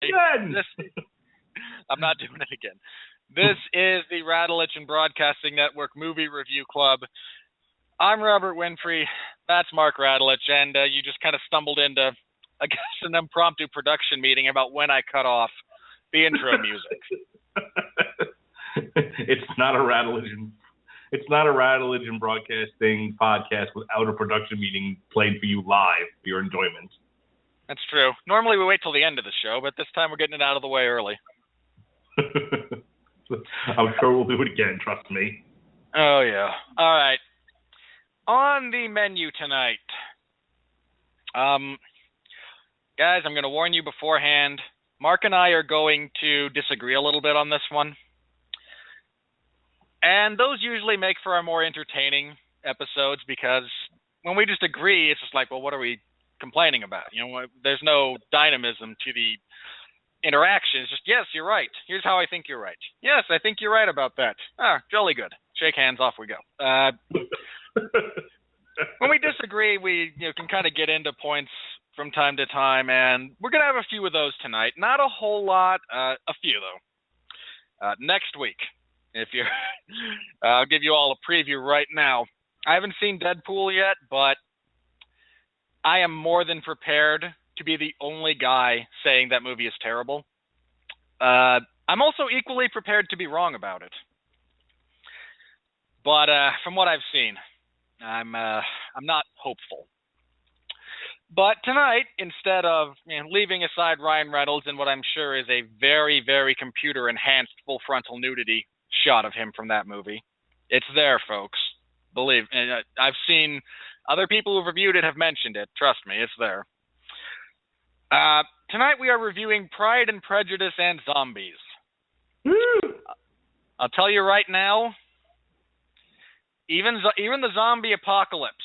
Again. I'm not doing it again. This is the Radulich and Broadcasting Network Movie Review Club. I'm Robert Winfree. That's Mark Radulich, and you just kind of stumbled into, I guess, an impromptu production meeting about when I cut off the intro music. It's not a Radulich and Broadcasting podcast without a production meeting played for you live for your enjoyment. That's true. Normally we wait till the end of the show, but this time we're getting it out of the way early. I'm sure we'll do it again, trust me. Oh, yeah. All right. On the menu tonight, guys, I'm going to warn you beforehand. Mark and I are going to disagree a little bit on this one. And those usually make for our more entertaining episodes because when we just agree, it's just like, well, what are we complaining about? You know, there's no dynamism to the interaction. It's just, yes, you're right. Here's how I think you're right. Yes, I think you're right about that. Ah, jolly good. Shake hands, off we go. When we disagree, we can kind of get into points from time to time, and we're going to have a few of those tonight. Not a whole lot, a few, though. Next week, if you're, I'll give you all a preview right now. I haven't seen Deadpool yet, but I am more than prepared to be the only guy saying that movie is terrible. I'm also equally prepared to be wrong about it. But from what I've seen, I'm not hopeful. But tonight, instead of leaving aside Ryan Reynolds and what I'm sure is a very, very computer-enhanced full frontal nudity shot of him from that movie, it's there, folks. Believe, and I've seen other people who've reviewed it have mentioned it. Trust me, it's there. Tonight we are reviewing Pride and Prejudice and Zombies. Woo! I'll tell you right now, even the zombie apocalypse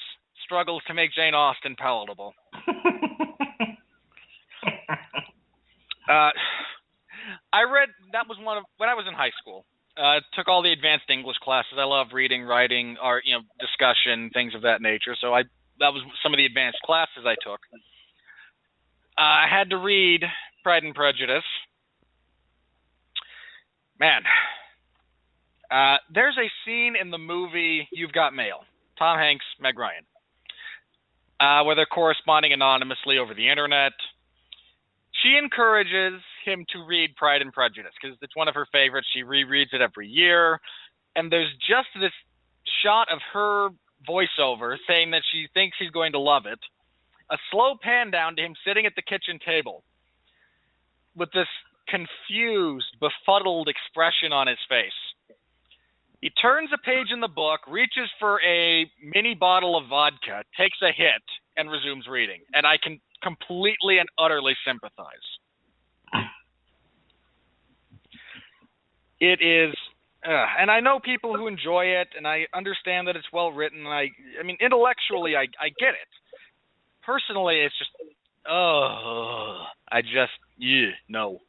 struggles to make Jane Austen palatable. I read, that was when I was in high school. Took all the advanced English classes. I love reading, writing, art, discussion, things of that nature. So that was some of the advanced classes I took. I had to read Pride and Prejudice. Man, there's a scene in the movie You've Got Mail, Tom Hanks, Meg Ryan, where they're corresponding anonymously over the internet. She encourages him to read Pride and Prejudice because it's one of her favorites. She rereads it every year. And there's just this shot of her voiceover saying that she thinks he's going to love it. A slow pan down to him sitting at the kitchen table with this confused, befuddled expression on his face. He turns a page in the book, reaches for a mini bottle of vodka, takes a hit, and resumes reading. And I can completely and utterly sympathize. It is, and I know people who enjoy it, and I understand that it's well written. I mean, intellectually, I get it. Personally, it's just, no.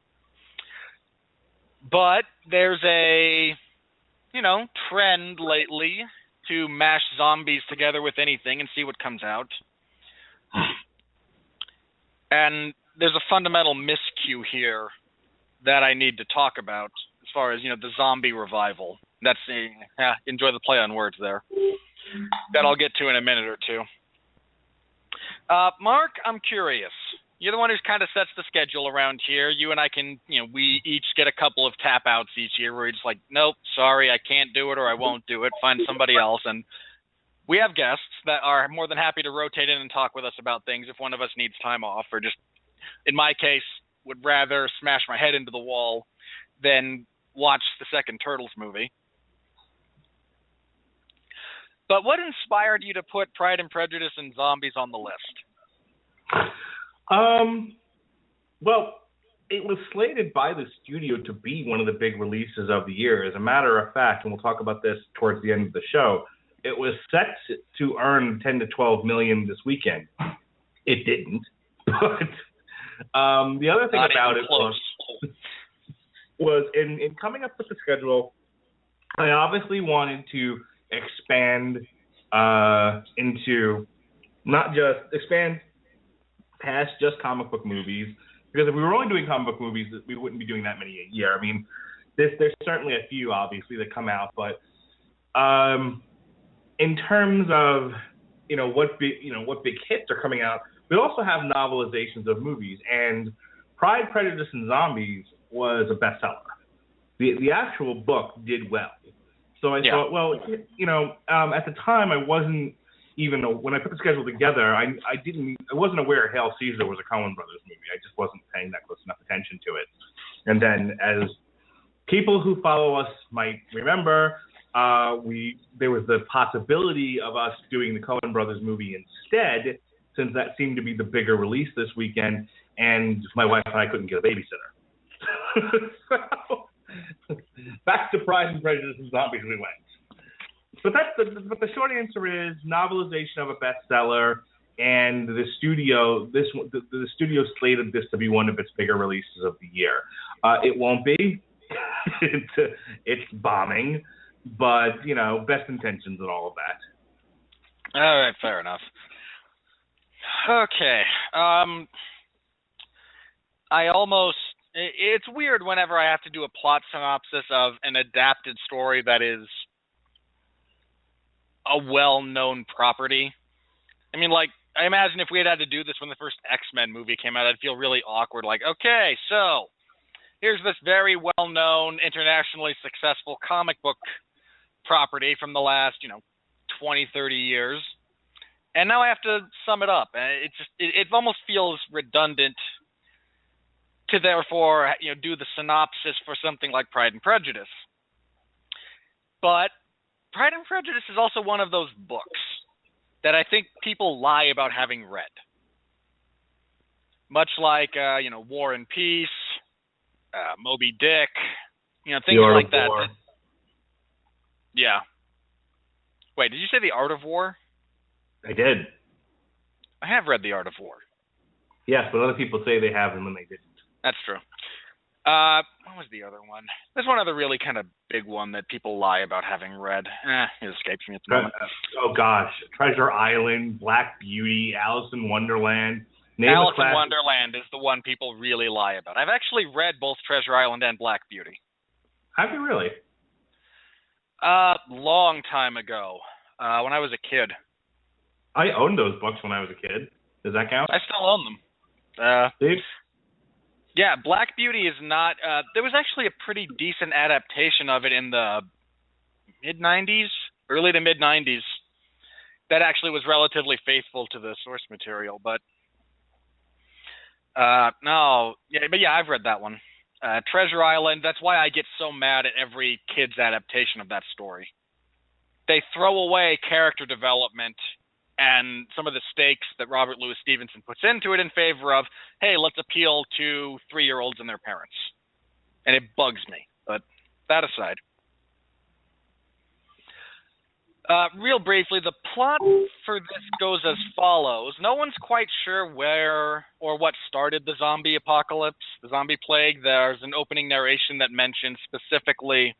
But there's a, trend lately to mash zombies together with anything and see what comes out. And there's a fundamental miscue here that I need to talk about as far as, the zombie revival. That's enjoy the play on words there. That I'll get to in a minute or two. Mark, I'm curious. You're the one who kind of sets the schedule around here. You and I can, we each get a couple of tap outs each year where you're just like, nope, sorry, I can't do it or I won't do it. Find somebody else. And we have guests that are more than happy to rotate in and talk with us about things if one of us needs time off or just, in my case, would rather smash my head into the wall than watch the second Turtles movie. But what inspired you to put Pride and Prejudice and Zombies on the list? Well, it was slated by the studio to be one of the big releases of the year. As a matter of fact, and we'll talk about this towards the end of the show, it was set to earn 10 to 12 million this weekend. It didn't. But the other thing about it was in coming up with the schedule, I obviously wanted to expand into expand past just comic book movies, Because if we were only doing comic book movies, we wouldn't be doing that many a year. I mean, there's certainly a few, obviously, that come out, but in terms of what big hits are coming out, we also have novelizations of movies, and Pride, Prejudice, and Zombies was a bestseller. The actual book did well. So I thought, well, at the time I wasn't even, when I put the schedule together, I wasn't aware Hail Caesar was a Coen Brothers movie. I just wasn't paying that close enough attention to it. And then, as people who follow us might remember, there was the possibility of us doing the Coen Brothers movie instead, since that seemed to be the bigger release this weekend, and my wife and I couldn't get a babysitter. So, back to Pride and Prejudice and Zombies we went. But the short answer is novelization of a bestseller, and the studio slated this to be one of its bigger releases of the year. It won't be. It's bombing, but best intentions and all of that. All right, fair enough. Okay. It's weird whenever I have to do a plot synopsis of an adapted story that is a well-known property. I mean, like, I imagine if we had to do this when the first X-Men movie came out, I'd feel really awkward. Like, okay, so here's this very well-known, internationally successful comic book property from the last, 20, 30 years. And now I have to sum it up. And it almost feels redundant to therefore, do the synopsis for something like Pride and Prejudice. But Pride and Prejudice is also one of those books that I think people lie about having read. Much like, War and Peace, Moby Dick, things like that. Yeah. Wait, did you say The Art of War? I did. I have read The Art of War. Yes, but other people say they have them and they didn't. That's true. What was the other one? There's one other really kind of big one that people lie about having read. It escapes me at the moment. Oh, gosh. Treasure Island, Black Beauty, Alice in Wonderland. Alice in Wonderland is the one people really lie about. I've actually read both Treasure Island and Black Beauty. Have you really? Long time ago, when I was a kid. I owned those books when I was a kid. Does that count? I still own them. Steve? Yeah, Black Beauty is not... there was actually a pretty decent adaptation of it in the mid-'90s, early to mid-'90s, that actually was relatively faithful to the source material, but... I've read that one. Treasure Island, that's why I get so mad at every kid's adaptation of that story. They throw away character development and some of the stakes that Robert Louis Stevenson puts into it in favor of, hey, let's appeal to 3-year-olds and their parents. And it bugs me, but that aside. Real briefly, the plot for this goes as follows. No one's quite sure where or what started the zombie apocalypse, the zombie plague. There's an opening narration that mentions specifically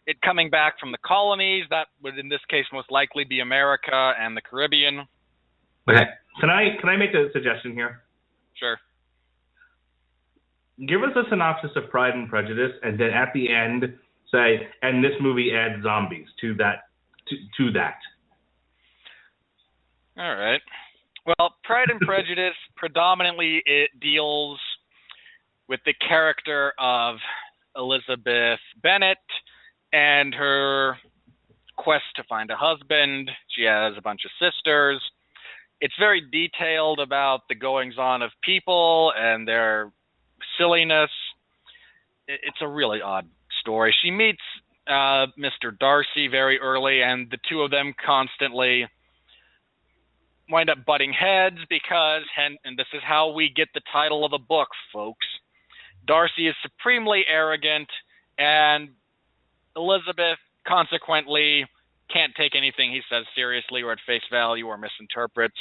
it coming back from the colonies. That would, in this case, most likely be America and the Caribbean. Okay. Can I make a suggestion here? Sure. Give us a synopsis of Pride and Prejudice, and then at the end say, and this movie adds zombies to that. To that. All right. Well, Pride and Prejudice predominantly it deals with the character of Elizabeth Bennet and her quest to find a husband. She has a bunch of sisters. It's very detailed about the goings-on of people and their silliness. It's a really odd story. She meets Mr. Darcy very early, and the two of them constantly wind up butting heads because, and this is how we get the title of the book, folks, Darcy is supremely arrogant, and Elizabeth, consequently, can't take anything he says seriously or at face value or misinterprets.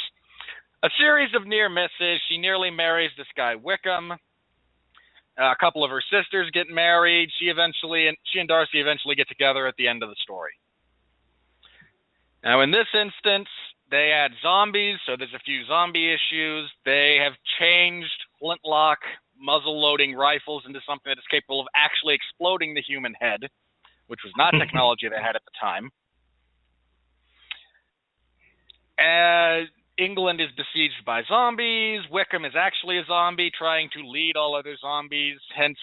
A series of near misses. She nearly marries this guy Wickham. A couple of her sisters get married. She and Darcy eventually get together at the end of the story. Now, in this instance, they add zombies, so there's a few zombie issues. They have changed Flintlock muzzle-loading rifles into something that is capable of actually exploding the human head, which was not technology they had at the time. England is besieged by zombies. Wickham is actually a zombie trying to lead all other zombies. Hence,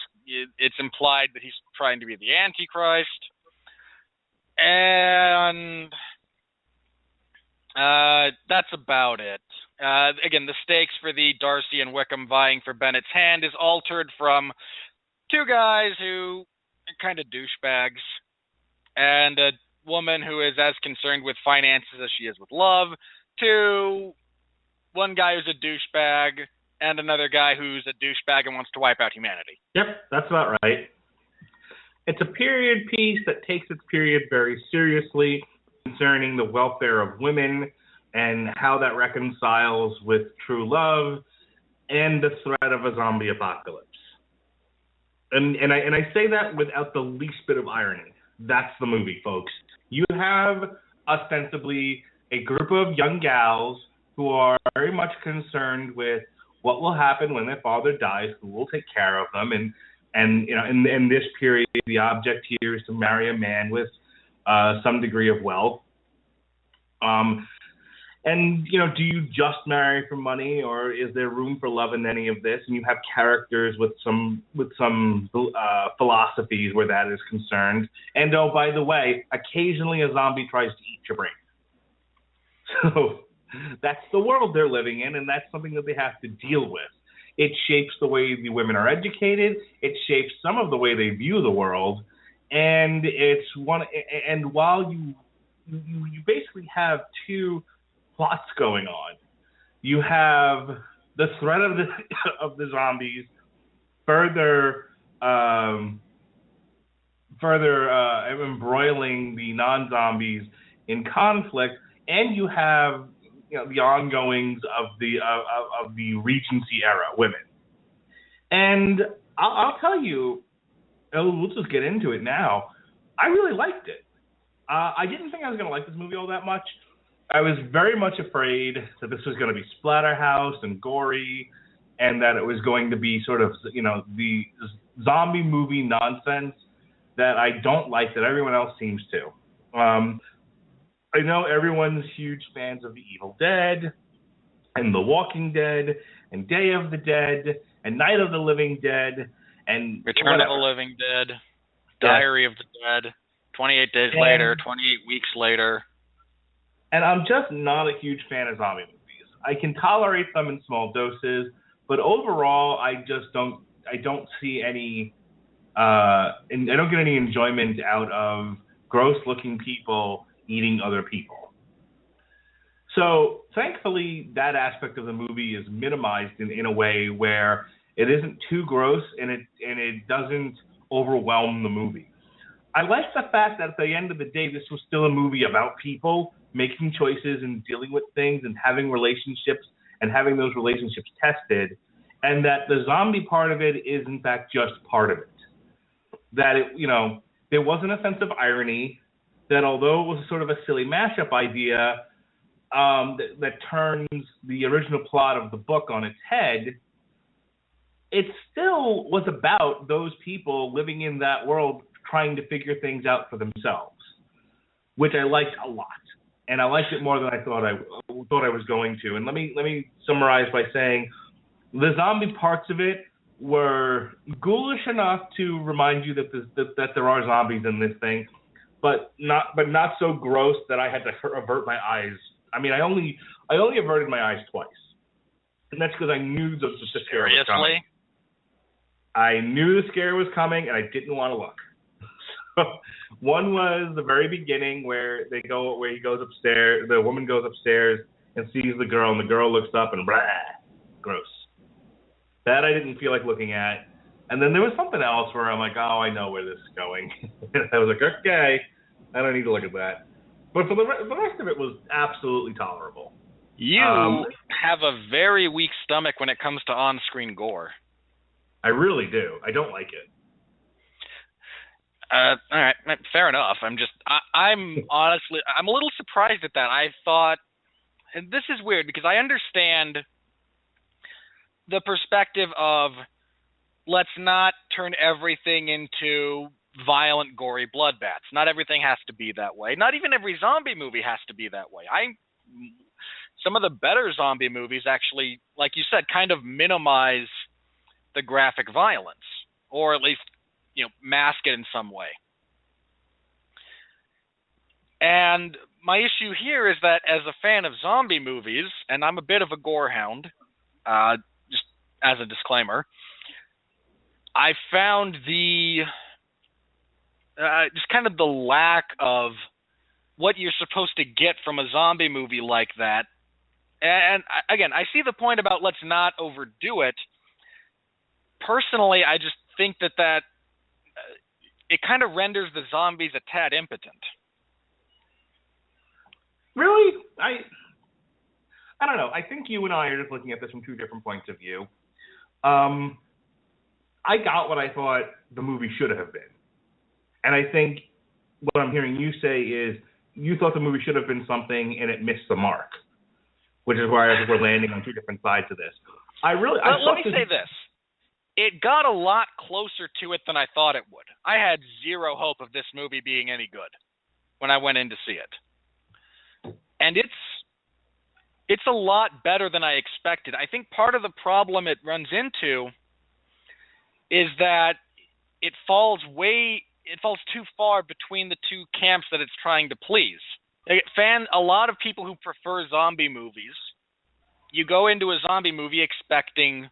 it's implied that he's trying to be the Antichrist. And that's about it. Again, the stakes for the Darcy and Wickham vying for Bennet's hand is altered from two guys who are kind of douchebags and a woman who is as concerned with finances as she is with love, to one guy who's a douchebag and another guy who's a douchebag and wants to wipe out humanity. Yep, that's about right. It's a period piece that takes its period very seriously concerning the welfare of women and how that reconciles with true love and the threat of a zombie apocalypse. And I say that without the least bit of irony. That's the movie, folks. You have ostensibly a group of young gals who are very much concerned with what will happen when their father dies, who will take care of them, and you know, in this period, the object here is to marry a man with some degree of wealth. And you know, do you just marry for money, or is there room for love in any of this? And you have characters with some philosophies where that is concerned. And oh, by the way, occasionally a zombie tries to eat your brain. So that's the world they're living in, and that's something that they have to deal with. It shapes the way the women are educated. It shapes some of the way they view the world, and it's one. And while you basically have two plots going on, you have the threat of the zombies further embroiling the non-zombies in conflict, and you have, you know, the ongoings of the Regency era women. And I'll tell you, we'll just get into it now. I really liked it. I didn't think I was going to like this movie all that much. I was very much afraid that this was going to be splatterhouse and gory, and that it was going to be sort of, you know, the zombie movie nonsense that I don't like, that everyone else seems to. I know everyone's huge fans of The Evil Dead and The Walking Dead and Day of the Dead and Night of the Living Dead and Return of the Living Dead, Diary of the Dead, 28 days later, 28 weeks later. And I'm just not a huge fan of zombie movies. I can tolerate them in small doses, but overall, I don't see any, and I don't get any enjoyment out of gross-looking people eating other people. So thankfully, that aspect of the movie is minimized in a way where it isn't too gross and it doesn't overwhelm the movie. I like the fact that at the end of the day, this was still a movie about people making choices and dealing with things and having relationships and having those relationships tested, and that the zombie part of it is in fact just part of it. That it, you know, there wasn't a sense of irony, that although it was sort of a silly mashup idea that turns the original plot of the book on its head, it still was about those people living in that world trying to figure things out for themselves, which I liked a lot. And I liked it more than I thought I was going to. And let me summarize by saying the zombie parts of it were ghoulish enough to remind you that there are zombies in this thing, but not so gross that I had to avert my eyes. I mean, I only averted my eyes twice, and that's because I knew the scare was coming. I knew the scare was coming, and I didn't want to look. One was the very beginning where he goes upstairs, the woman goes upstairs and sees the girl, and the girl looks up and blah, gross. That I didn't feel like looking at. And then there was something else where I'm like, oh, I know where this is going. And I was like, okay, I don't need to look at that. But for the rest of it was absolutely tolerable. You have a very weak stomach when it comes to on-screen gore. I really do. I don't like it. All right, fair enough. I'm honestly, I'm a little surprised at that. I thought, and this is weird because I understand the perspective of let's not turn everything into violent, gory bloodbaths. Not everything has to be that way. Not even every zombie movie has to be that way. Some of the better zombie movies actually, like you said, kind of minimize the graphic violence, or at least, mask it in some way. And my issue here is that as a fan of zombie movies, and I'm a bit of a gore hound, just as a disclaimer, I found just kind of the lack of what you're supposed to get from a zombie movie like that. And again, I see the point about let's not overdo it. Personally, I just think that it kind of renders the zombies a tad impotent. Really? I don't know. I think you and I are just looking at this from two different points of view. I got what I thought the movie should have been. And I think what I'm hearing you say is you thought the movie should have been something and it missed the mark, which is why I think we're landing on two different sides of this. Let me say this. It got a lot closer to it than I thought it would. I had zero hope of this movie being any good when I went in to see it. And it's a lot better than I expected. I think part of the problem it runs into is that it falls too far between the two camps that it's trying to please. A lot of people who prefer zombie movies, you go into a zombie movie expecting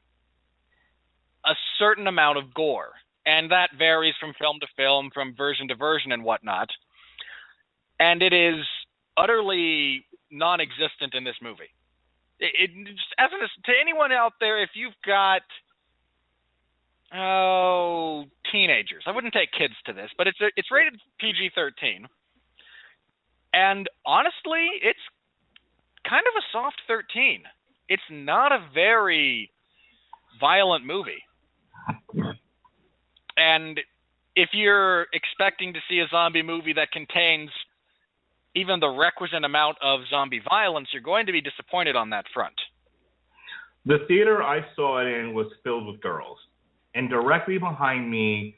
a certain amount of gore, and that varies from film to film, from version to version and whatnot. And it is utterly non-existent in this movie. To anyone out there, if you've got teenagers, I wouldn't take kids to this, but it's rated PG-13, and honestly, it's kind of a soft 13. It's not a very violent movie. And if you're expecting to see a zombie movie that contains even the requisite amount of zombie violence, you're going to be disappointed on that front. The theater I saw it in was filled with girls. And directly behind me,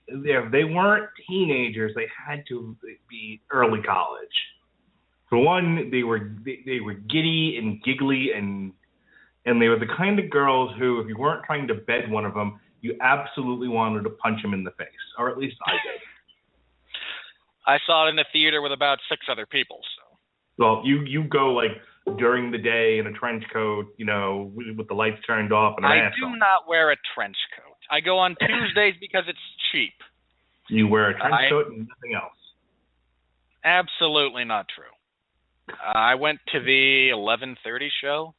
they weren't teenagers. They had to be early college. For one, they were giddy and giggly, and they were the kind of girls who, if you weren't trying to bed one of them, you absolutely wanted to punch them in the face, or at least I did. I saw it in the theater with about 6 other people. So. Well, you go like during the day in a trench coat, with the lights turned off and an I do not wear a trench coat. I go on Tuesdays because it's cheap. You wear a trench coat and nothing else. Absolutely not true. I went to the 11:30 show.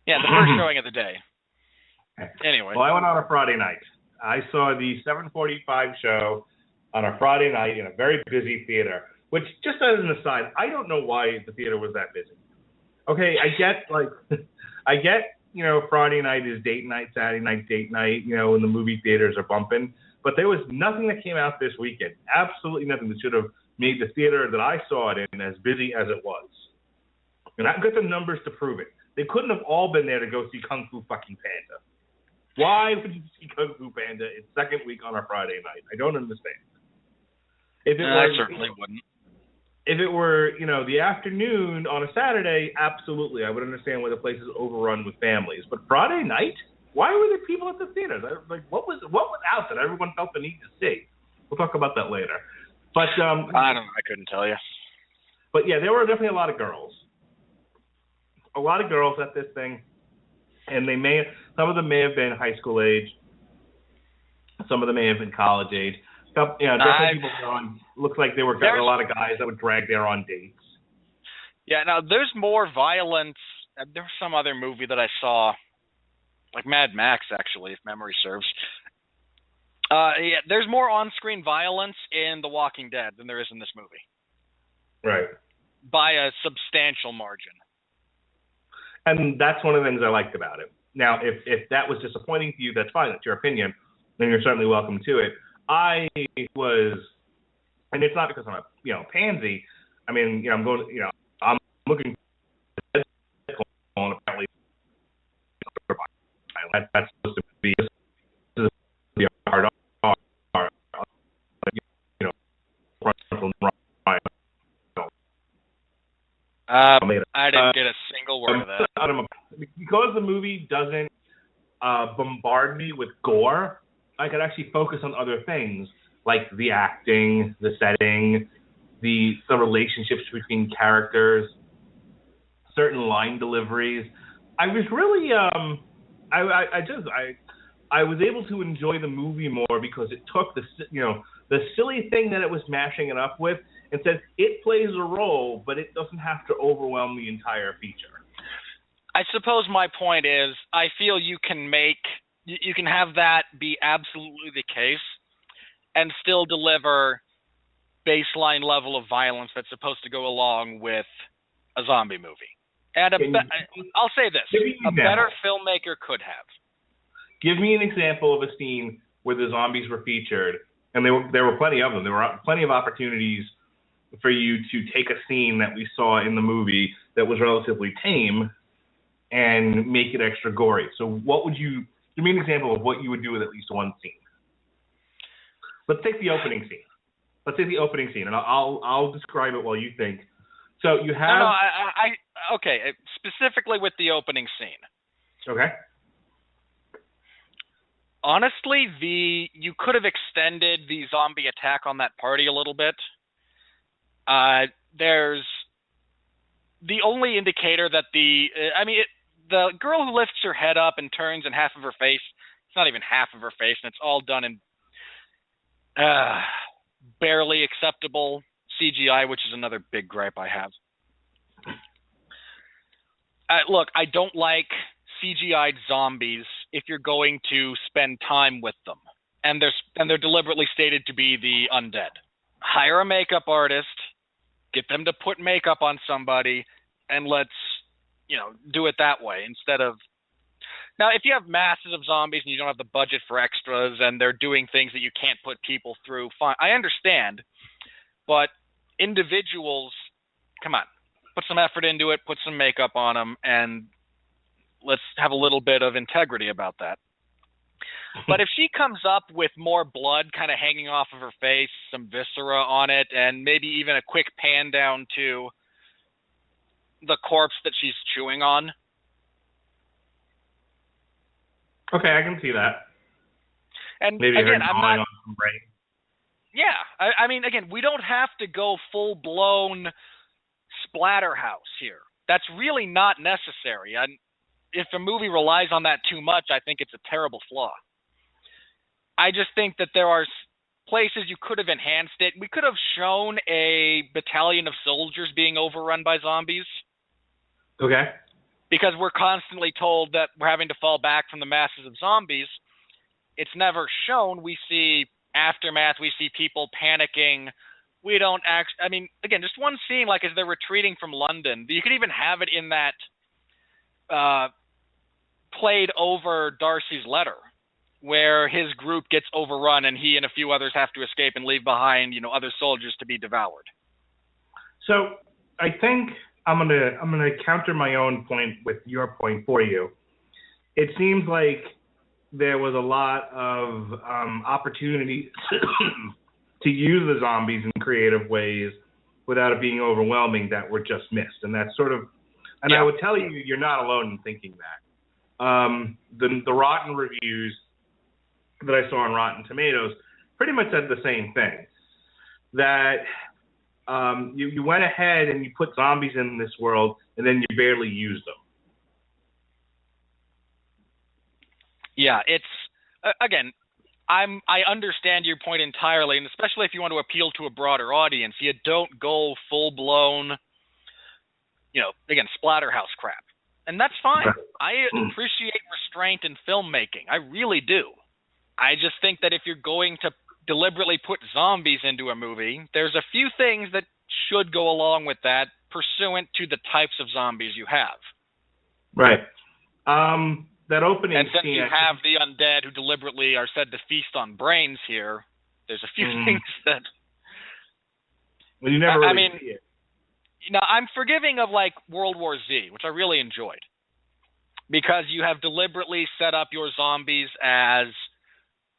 Yeah, the first showing of the day. Anyway. Well, I went on a Friday night. I saw the 7:45 show on a Friday night in a very busy theater, which, just as an aside, I don't know why the theater was that busy. Okay, I get, Friday night is date night, Saturday night date night, when the movie theaters are bumping, but there was nothing that came out this weekend, absolutely nothing that should have made the theater that I saw it in as busy as it was. And I've got the numbers to prove it. They couldn't have all been there to go see Kung Fu fucking Panda. Why would you see Kung Fu Panda its second week on a Friday night? I don't understand. I certainly wouldn't. If it were, the afternoon on a Saturday, absolutely, I would understand why the place is overrun with families. But Friday night, why were there people at the theaters? Like, what was out that everyone felt the need to see? We'll talk about that later. But I couldn't tell you. But yeah, there were definitely a lot of girls. A lot of girls at this thing, and some of them may have been high school age. Some of them may have been college age. Definitely people going. Looks like there were a lot of guys that would drag there on dates. Yeah, now there's more violence. There was some other movie that I saw, like Mad Max, actually, if memory serves. There's more on-screen violence in The Walking Dead than there is in this movie. Right. By a substantial margin. And that's one of the things I liked about it. Now, if that was disappointing to you, that's fine. That's your opinion. Then you're certainly welcome to it. I was, and it's not because I'm a pansy. I mean, I'm looking apparently that's supposed to be doesn't bombard me with gore, I could actually focus on other things like the acting, the setting, the relationships between characters, certain line deliveries. I was really I was able to enjoy the movie more because it took the silly thing that it was mashing it up with and said it plays a role, but it doesn't have to overwhelm the entire feature. I suppose my point is I feel you can have that be absolutely the case and still deliver baseline level of violence that's supposed to go along with a zombie movie. And I'll say this, a better filmmaker could have. Give me an example of a scene where the zombies were featured, and there were plenty of them. There were plenty of opportunities for you to take a scene that we saw in the movie that was relatively tame and make it extra gory. So give me an example of what you would do with at least one scene. Let's take the opening scene. And I'll describe it while you think. So you have... No, okay, specifically with the opening scene. Okay. Honestly, you could have extended the zombie attack on that party a little bit. There's the only indicator that the girl who lifts her head up and turns and half of her face, it's not even half of her face, and it's all done in barely acceptable CGI, which is another big gripe I have. Look, I don't like CGI'd zombies if you're going to spend time with them, and they're deliberately stated to be the undead. Hire a makeup artist, get them to put makeup on somebody, and let's do it that way instead of... Now, if you have masses of zombies and you don't have the budget for extras and they're doing things that you can't put people through, fine, I understand, but individuals, come on, put some effort into it, put some makeup on them, and let's have a little bit of integrity about that. But if she comes up with more blood kind of hanging off of her face, some viscera on it, and maybe even a quick pan down to the corpse that she's chewing on. Okay, I can see that. And maybe again, I'm not... on some brain. Yeah, I mean, again, we don't have to go full-blown splatterhouse here. That's really not necessary. If a movie relies on that too much, I think it's a terrible flaw. I just think that there are places you could have enhanced it. We could have shown a battalion of soldiers being overrun by zombies. Okay. Because we're constantly told that we're having to fall back from the masses of zombies. It's never shown. We see aftermath. We see people panicking. We don't actually... I mean, again, just one scene, like as they're retreating from London. You could even have it in that played over Darcy's letter, where his group gets overrun and he and a few others have to escape and leave behind, other soldiers to be devoured. So I think I'm gonna counter my own point with your point for you. It seems like there was a lot of opportunity to use the zombies in creative ways without it being overwhelming that were just missed, and that's sort of. And yeah. I would tell you, you're not alone in thinking that. The Rotten reviews that I saw on Rotten Tomatoes pretty much said the same thing. That you went ahead and you put zombies in this world, and then you barely used them. Yeah, it's again. I understand your point entirely, and especially if you want to appeal to a broader audience, you don't go full blown, again, splatterhouse crap, and that's fine. I appreciate restraint in filmmaking. I really do. I just think that if you're going to deliberately put zombies into a movie, there's a few things that should go along with that, pursuant to the types of zombies you have. Right. That opening and since scene, you have the undead who deliberately are said to feast on brains here, there's a few things that... Well, you never really see it. I'm forgiving of like World War Z, which I really enjoyed, because you have deliberately set up your zombies as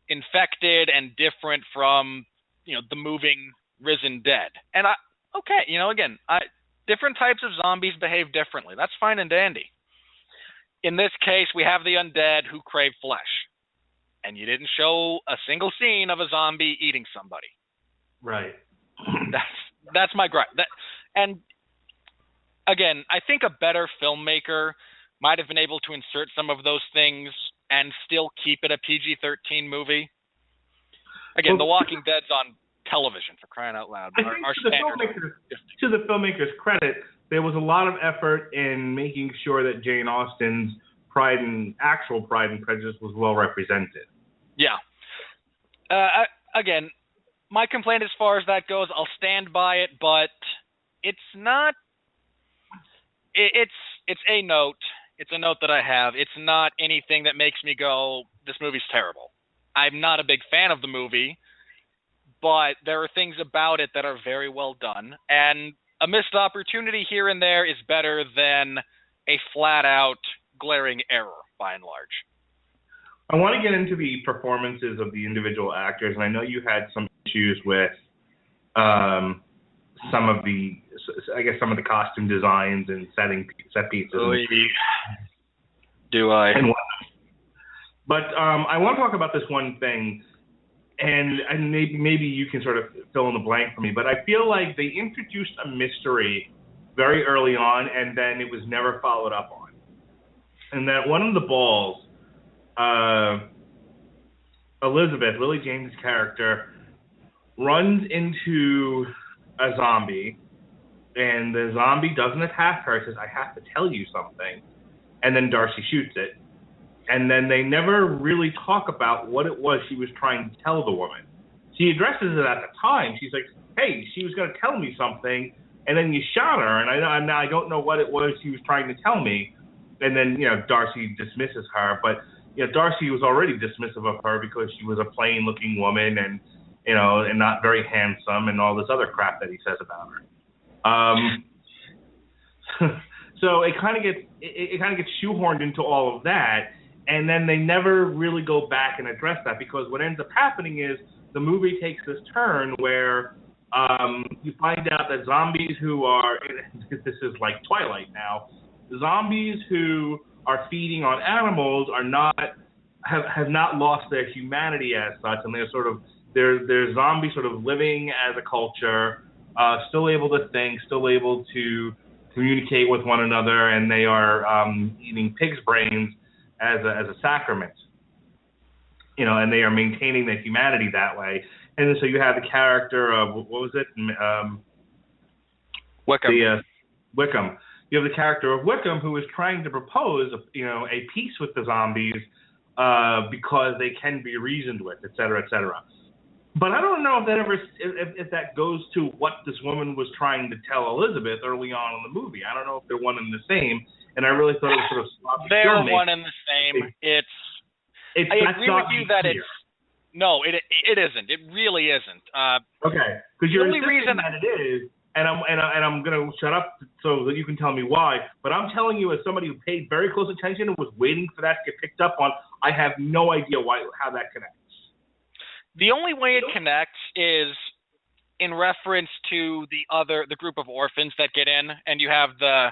infected and different from, the moving risen dead. And again, different types of zombies behave differently. That's fine and dandy. In this case, we have the undead who crave flesh, and you didn't show a single scene of a zombie eating somebody. Right. That's my gripe. And again, I think a better filmmaker might have been able to insert some of those things and still keep it a PG-13 movie. Again, The Walking Dead's on television, for crying out loud. I think to the filmmaker's credit, there was a lot of effort in making sure that Jane Austen's actual Pride and Prejudice was well represented. Yeah. Again, my complaint as far as that goes, I'll stand by it, but it's not. It's a note. It's a note that I have. It's not anything that makes me go, this movie's terrible. I'm not a big fan of the movie, but there are things about it that are very well done, and a missed opportunity here and there is better than a flat-out glaring error, by and large. I want to get into the performances of the individual actors, and I know you had some issues with some of the costume designs and set pieces. Do I? But I want to talk about this one thing, and maybe you can sort of fill in the blank for me, but I feel like they introduced a mystery very early on, and then it was never followed up on. And that one of the balls, Elizabeth, Lily James' character, runs into a zombie, and the zombie doesn't attack her, says, I have to tell you something, and then Darcy shoots it. And then they never really talk about what it was she was trying to tell the woman. She addresses it at the time. She's like, hey, she was going to tell me something, and then you shot her, and I don't know what it was she was trying to tell me. And then, Darcy dismisses her. But, Darcy was already dismissive of her because she was a plain-looking woman and, and not very handsome and all this other crap that he says about her. So it kind of gets shoehorned into all of that. And then they never really go back and address that, because what ends up happening is the movie takes this turn where you find out that zombies who are, this is like Twilight now, zombies who are feeding on animals have not lost their humanity as such, and they're zombies sort of living as a culture, still able to think, still able to communicate with one another, and they are eating pig's brains as a sacrament, and they are maintaining their humanity that way. And then so you have the character of, what was it? Wickham. Wickham. You have the character of Wickham, who is trying to propose, a peace with the zombies because they can be reasoned with, et cetera, et cetera. But I don't know if that goes to what this woman was trying to tell Elizabeth early on in the movie. I don't know if they're one and the same. And I really thought it was sort of sloppy. They're one and the same. I agree with you that it's no, it isn't. It really isn't. Okay, because you're insisting that it is, and I'm gonna shut up so that you can tell me why. But I'm telling you, as somebody who paid very close attention and was waiting for that to get picked up on, I have no idea how that connects. The only way it connects is in reference to the group of orphans that get in, and you have the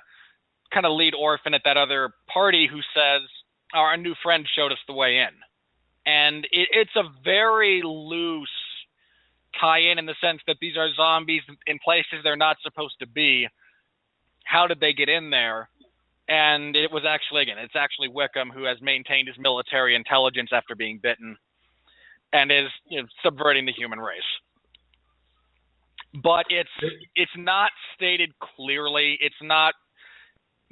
kind of lead orphan at that other party who says, our new friend showed us the way in. And it's a very loose tie-in the sense that these are zombies in places they're not supposed to be. How did they get in there? And it was actually, it's actually Wickham who has maintained his military intelligence after being bitten and is subverting the human race. But it's not stated clearly. It's not.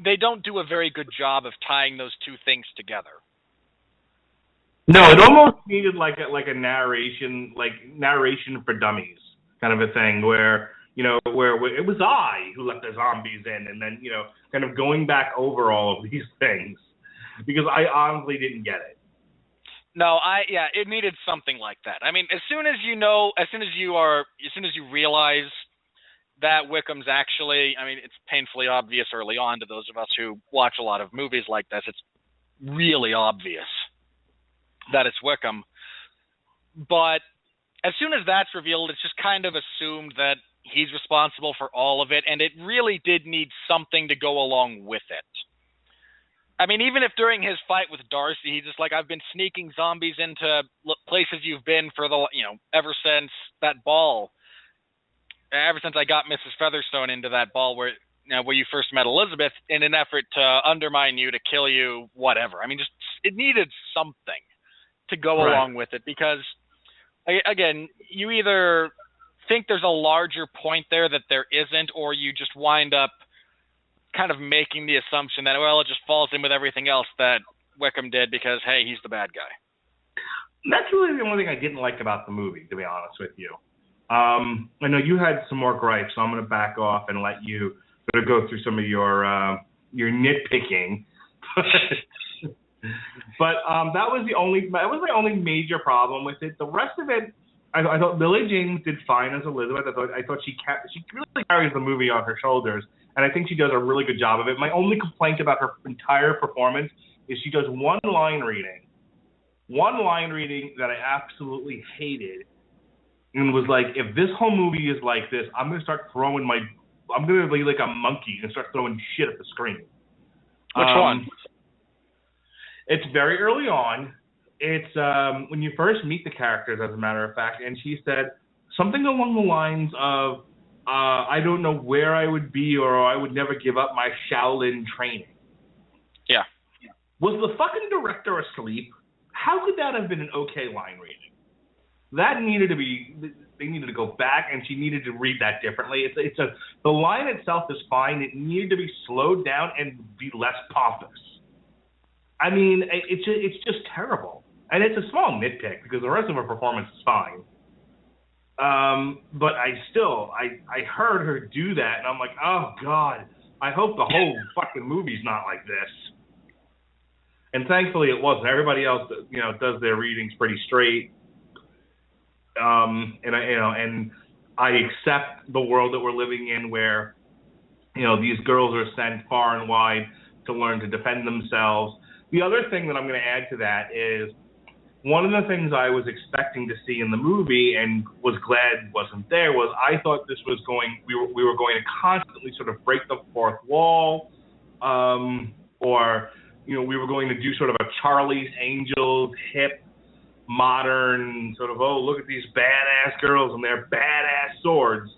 They don't do a very good job of tying those two things together. No, it almost needed like a narration for dummies kind of a thing where it was I who let the zombies in, and then kind of going back over all of these things, because I honestly didn't get it. No, it needed something like that. I mean, as soon as you realize that Wickham's actually, it's painfully obvious early on to those of us who watch a lot of movies like this. It's really obvious that it's Wickham. But as soon as that's revealed, it's just kind of assumed that he's responsible for all of it, and it really did need something to go along with it. I mean, even if during his fight with Darcy, he's just like, I've been sneaking zombies into places you've been for ever since that ball, ever since I got Mrs. Featherstone into that ball where you first met Elizabeth in an effort to undermine you, to kill you, whatever. I mean, just it needed something to go along with it because, again, you either think there's a larger point there that there isn't, or you just wind up kind of making the assumption that, well, it just falls in with everything else that Wickham did because, hey, he's the bad guy. That's really the only thing I didn't like about the movie, to be honest with you. I know you had some more gripes, so I'm going to back off and let you sort of go through some of your nitpicking. But that was my only major problem with it. The rest of it, I thought Lily James did fine as Elizabeth. I thought she really carries the movie on her shoulders, and I think she does a really good job of it. My only complaint about her entire performance is she does one line reading that I absolutely hated, and was like, if this whole movie is like this, I'm going to be like a monkey and start throwing shit at the screen. Which one? It's very early on. It's when you first meet the characters, as a matter of fact, and she said something along the lines of, I don't know where I would be, or I would never give up my Shaolin training. Yeah. Was the fucking director asleep? How could that have been an okay line reading? That needed to be, they needed to go back, and she needed to read that differently. The line itself is fine. It needed to be slowed down and be less pompous. I mean, it's just terrible. And it's a small nitpick because the rest of her performance is fine. But I heard her do that, and I'm like, oh, God, I hope the whole fucking movie's not like this. And thankfully it wasn't. Everybody else, does their readings pretty straight. And I accept the world that we're living in where, these girls are sent far and wide to learn to defend themselves. The other thing that I'm going to add to that is one of the things I was expecting to see in the movie and was glad wasn't there was I thought this was we were going to constantly sort of break the fourth wall, or we were going to do sort of a Charlie's Angels hip modern sort of, oh, look at these badass girls and their badass swords.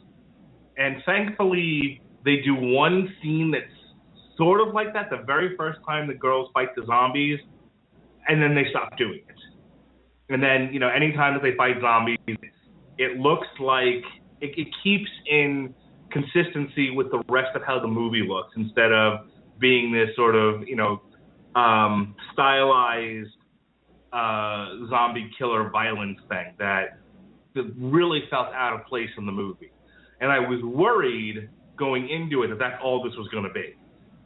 And thankfully they do one scene that's sort of like that the very first time the girls fight the zombies, and then they stop doing it. And then, anytime that they fight zombies, it looks like it keeps in consistency with the rest of how the movie looks instead of being this sort of, stylized zombie killer violence thing that really felt out of place in the movie. And I was worried going into it that that's all this was going to be.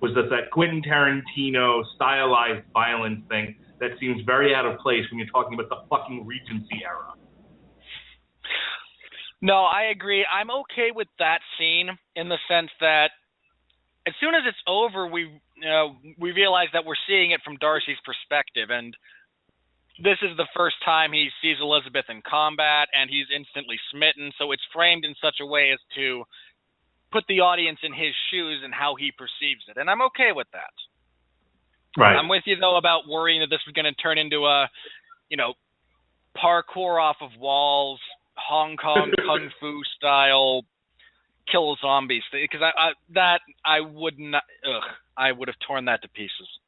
Was that Quentin Tarantino stylized violence thing that seems very out of place when you're talking about the fucking Regency era. No, I agree. I'm okay with that scene in the sense that as soon as it's over, we realize that we're seeing it from Darcy's perspective, and this is the first time he sees Elizabeth in combat, and he's instantly smitten, so it's framed in such a way as to put the audience in his shoes and how he perceives it, and I'm okay with that. Right. I'm with you, though, about worrying that this was going to turn into a, parkour off of walls, Hong Kong kung fu style kill zombies, because I would not. I would have torn that to pieces.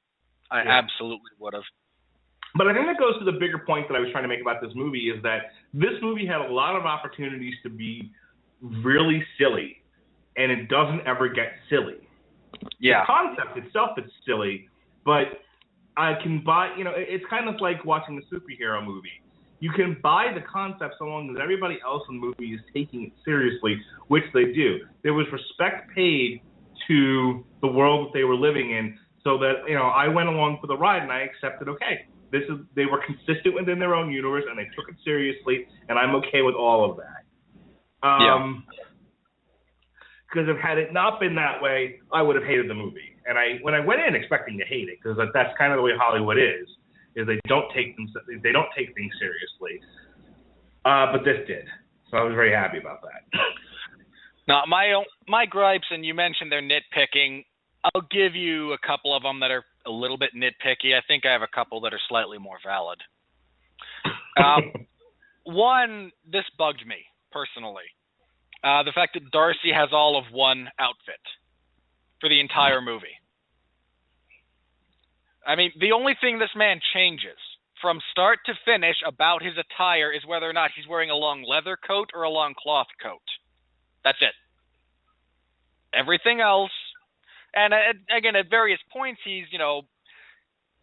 I absolutely would have. But I think that goes to the bigger point that I was trying to make about this movie is that this movie had a lot of opportunities to be really silly, and it doesn't ever get silly. Yeah. The concept itself is silly, but I can buy, it's kind of like watching a superhero movie. You can buy the concept so long as everybody else in the movie is taking it seriously, which they do. There was respect paid to the world that they were living in, so that, I went along for the ride and I accepted, okay, they were consistent within their own universe and they took it seriously, and I'm okay with all of that. Because had it not been that way, I would have hated the movie. And when I went in expecting to hate it, because that's kind of the way Hollywood is they don't take things seriously. But this did, so I was very happy about that. Now, my gripes, and you mentioned they're nitpicking. I'll give you a couple of them that are a little bit nitpicky. I think I have a couple that are slightly more valid. One, this bugged me personally. The fact that Darcy has all of one outfit for the entire movie. I mean, the only thing this man changes from start to finish about his attire is whether or not he's wearing a long leather coat or a long cloth coat. That's it. Everything else, and again, at various points, he's,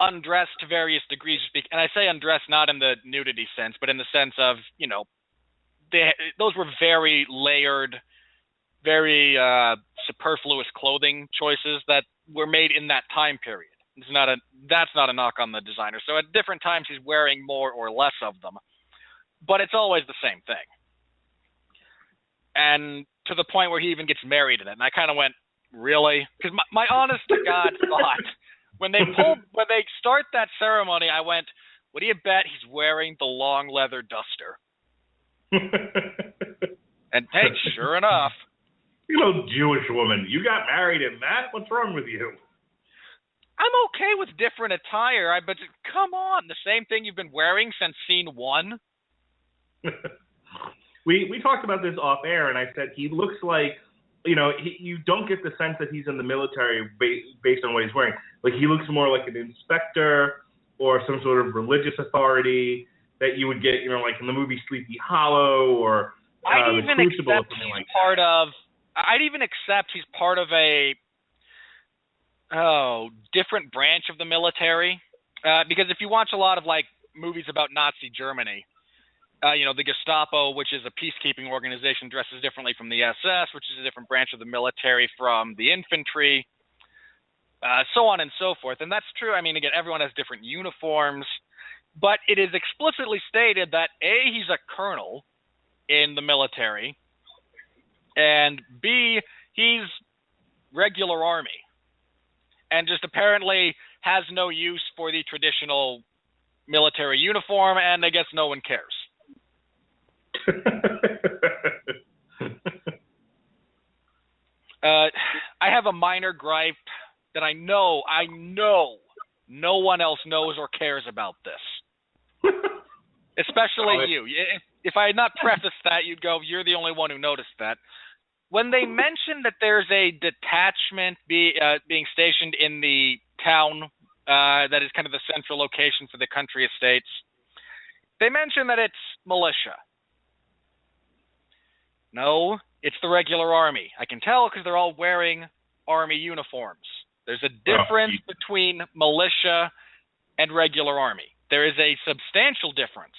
undressed to various degrees to speak. And I say undressed not in the nudity sense, but in the sense of, those were very layered, very superfluous clothing choices that were made in that time period. That's not a knock on the designer. So at different times he's wearing more or less of them, but it's always the same thing. And to the point where he even gets married in it. And I kind of went, really? Because my honest to God thought, when they start that ceremony, I went, what do you bet he's wearing the long leather duster? And hey, sure enough. Jewish woman, you got married in that? What's wrong with you? I'm okay with different attire, but come on, the same thing you've been wearing since scene 1? We talked about this off air, and I said he looks like, you don't get the sense that he's in the military based on what he's wearing. Like, he looks more like an inspector or some sort of religious authority that you would get, like in the movie Sleepy Hollow or The Crucible or something like that. I'd even accept he's part of a different branch of the military. Because if you watch a lot of, movies about Nazi Germany, the Gestapo, which is a peacekeeping organization, dresses differently from the SS, which is a different branch of the military from the infantry, so on and so forth. And that's true. I mean, again, everyone has different uniforms, but it is explicitly stated that A, he's a colonel in the military, and B, he's regular army, and just apparently has no use for the traditional military uniform, and I guess no one cares. I have a minor gripe that I know no one else knows or cares about this. Especially you. If I had not prefaced that, you'd go, you're the only one who noticed that. When they mention that there's a detachment being stationed in the town that is kind of the central location for the country estates, they mention that it's militia. No, it's the regular army. I can tell because they're all wearing army uniforms. There's a difference between militia and regular army. There is a substantial difference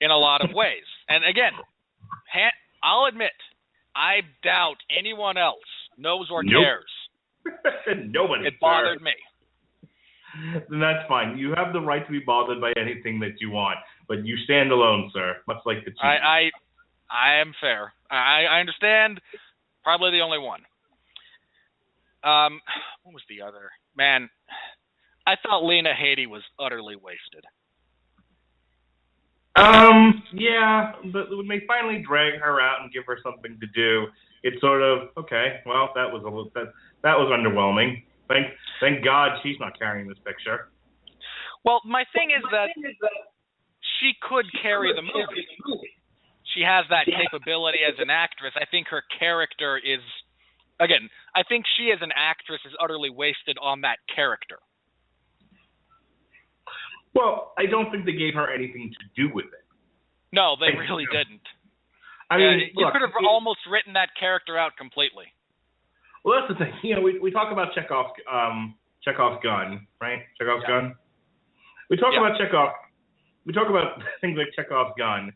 in a lot of ways. And again, I'll admit, I doubt anyone else knows or cares. Nobody. It bothered me. Then that's fine. You have the right to be bothered by anything that you want, but you stand alone, sir. Much like the chief. I am fair. I understand. Probably the only one. What was the other? Man, I thought Lena Headey was utterly wasted. Yeah, but when they finally drag her out and give her something to do, it's sort of okay. Well, that was underwhelming. Thank God she's not carrying this picture. Well, my thing is that she could carry the movie. She has that capability as an actress. I think her character is, again, I think she as an actress is utterly wasted on that character. Well, I don't think they gave her anything to do with it. No, they really didn't. I mean, you could have almost written that character out completely. Well, that's the thing. We talk about Chekhov's gun, right? Chekhov's gun. We talk about Chekhov. We talk about things like Chekhov's gun,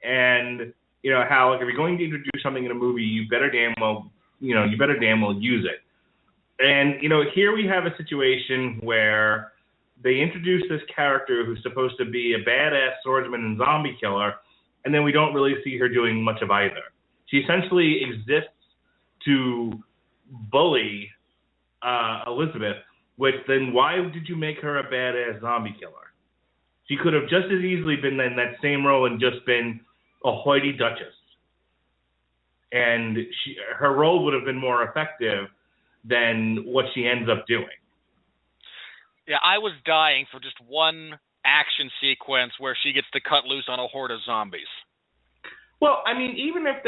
and how like if you're going to introduce something in a movie, you better damn well use it. And here we have a situation where they introduce this character who's supposed to be a badass swordsman and zombie killer, and then we don't really see her doing much of either. She essentially exists to bully Elizabeth, which then why did you make her a badass zombie killer? She could have just as easily been in that same role and just been a hoity duchess. And her role would have been more effective than what she ends up doing. Yeah, I was dying for just one action sequence where she gets to cut loose on a horde of zombies. Well, I mean, even if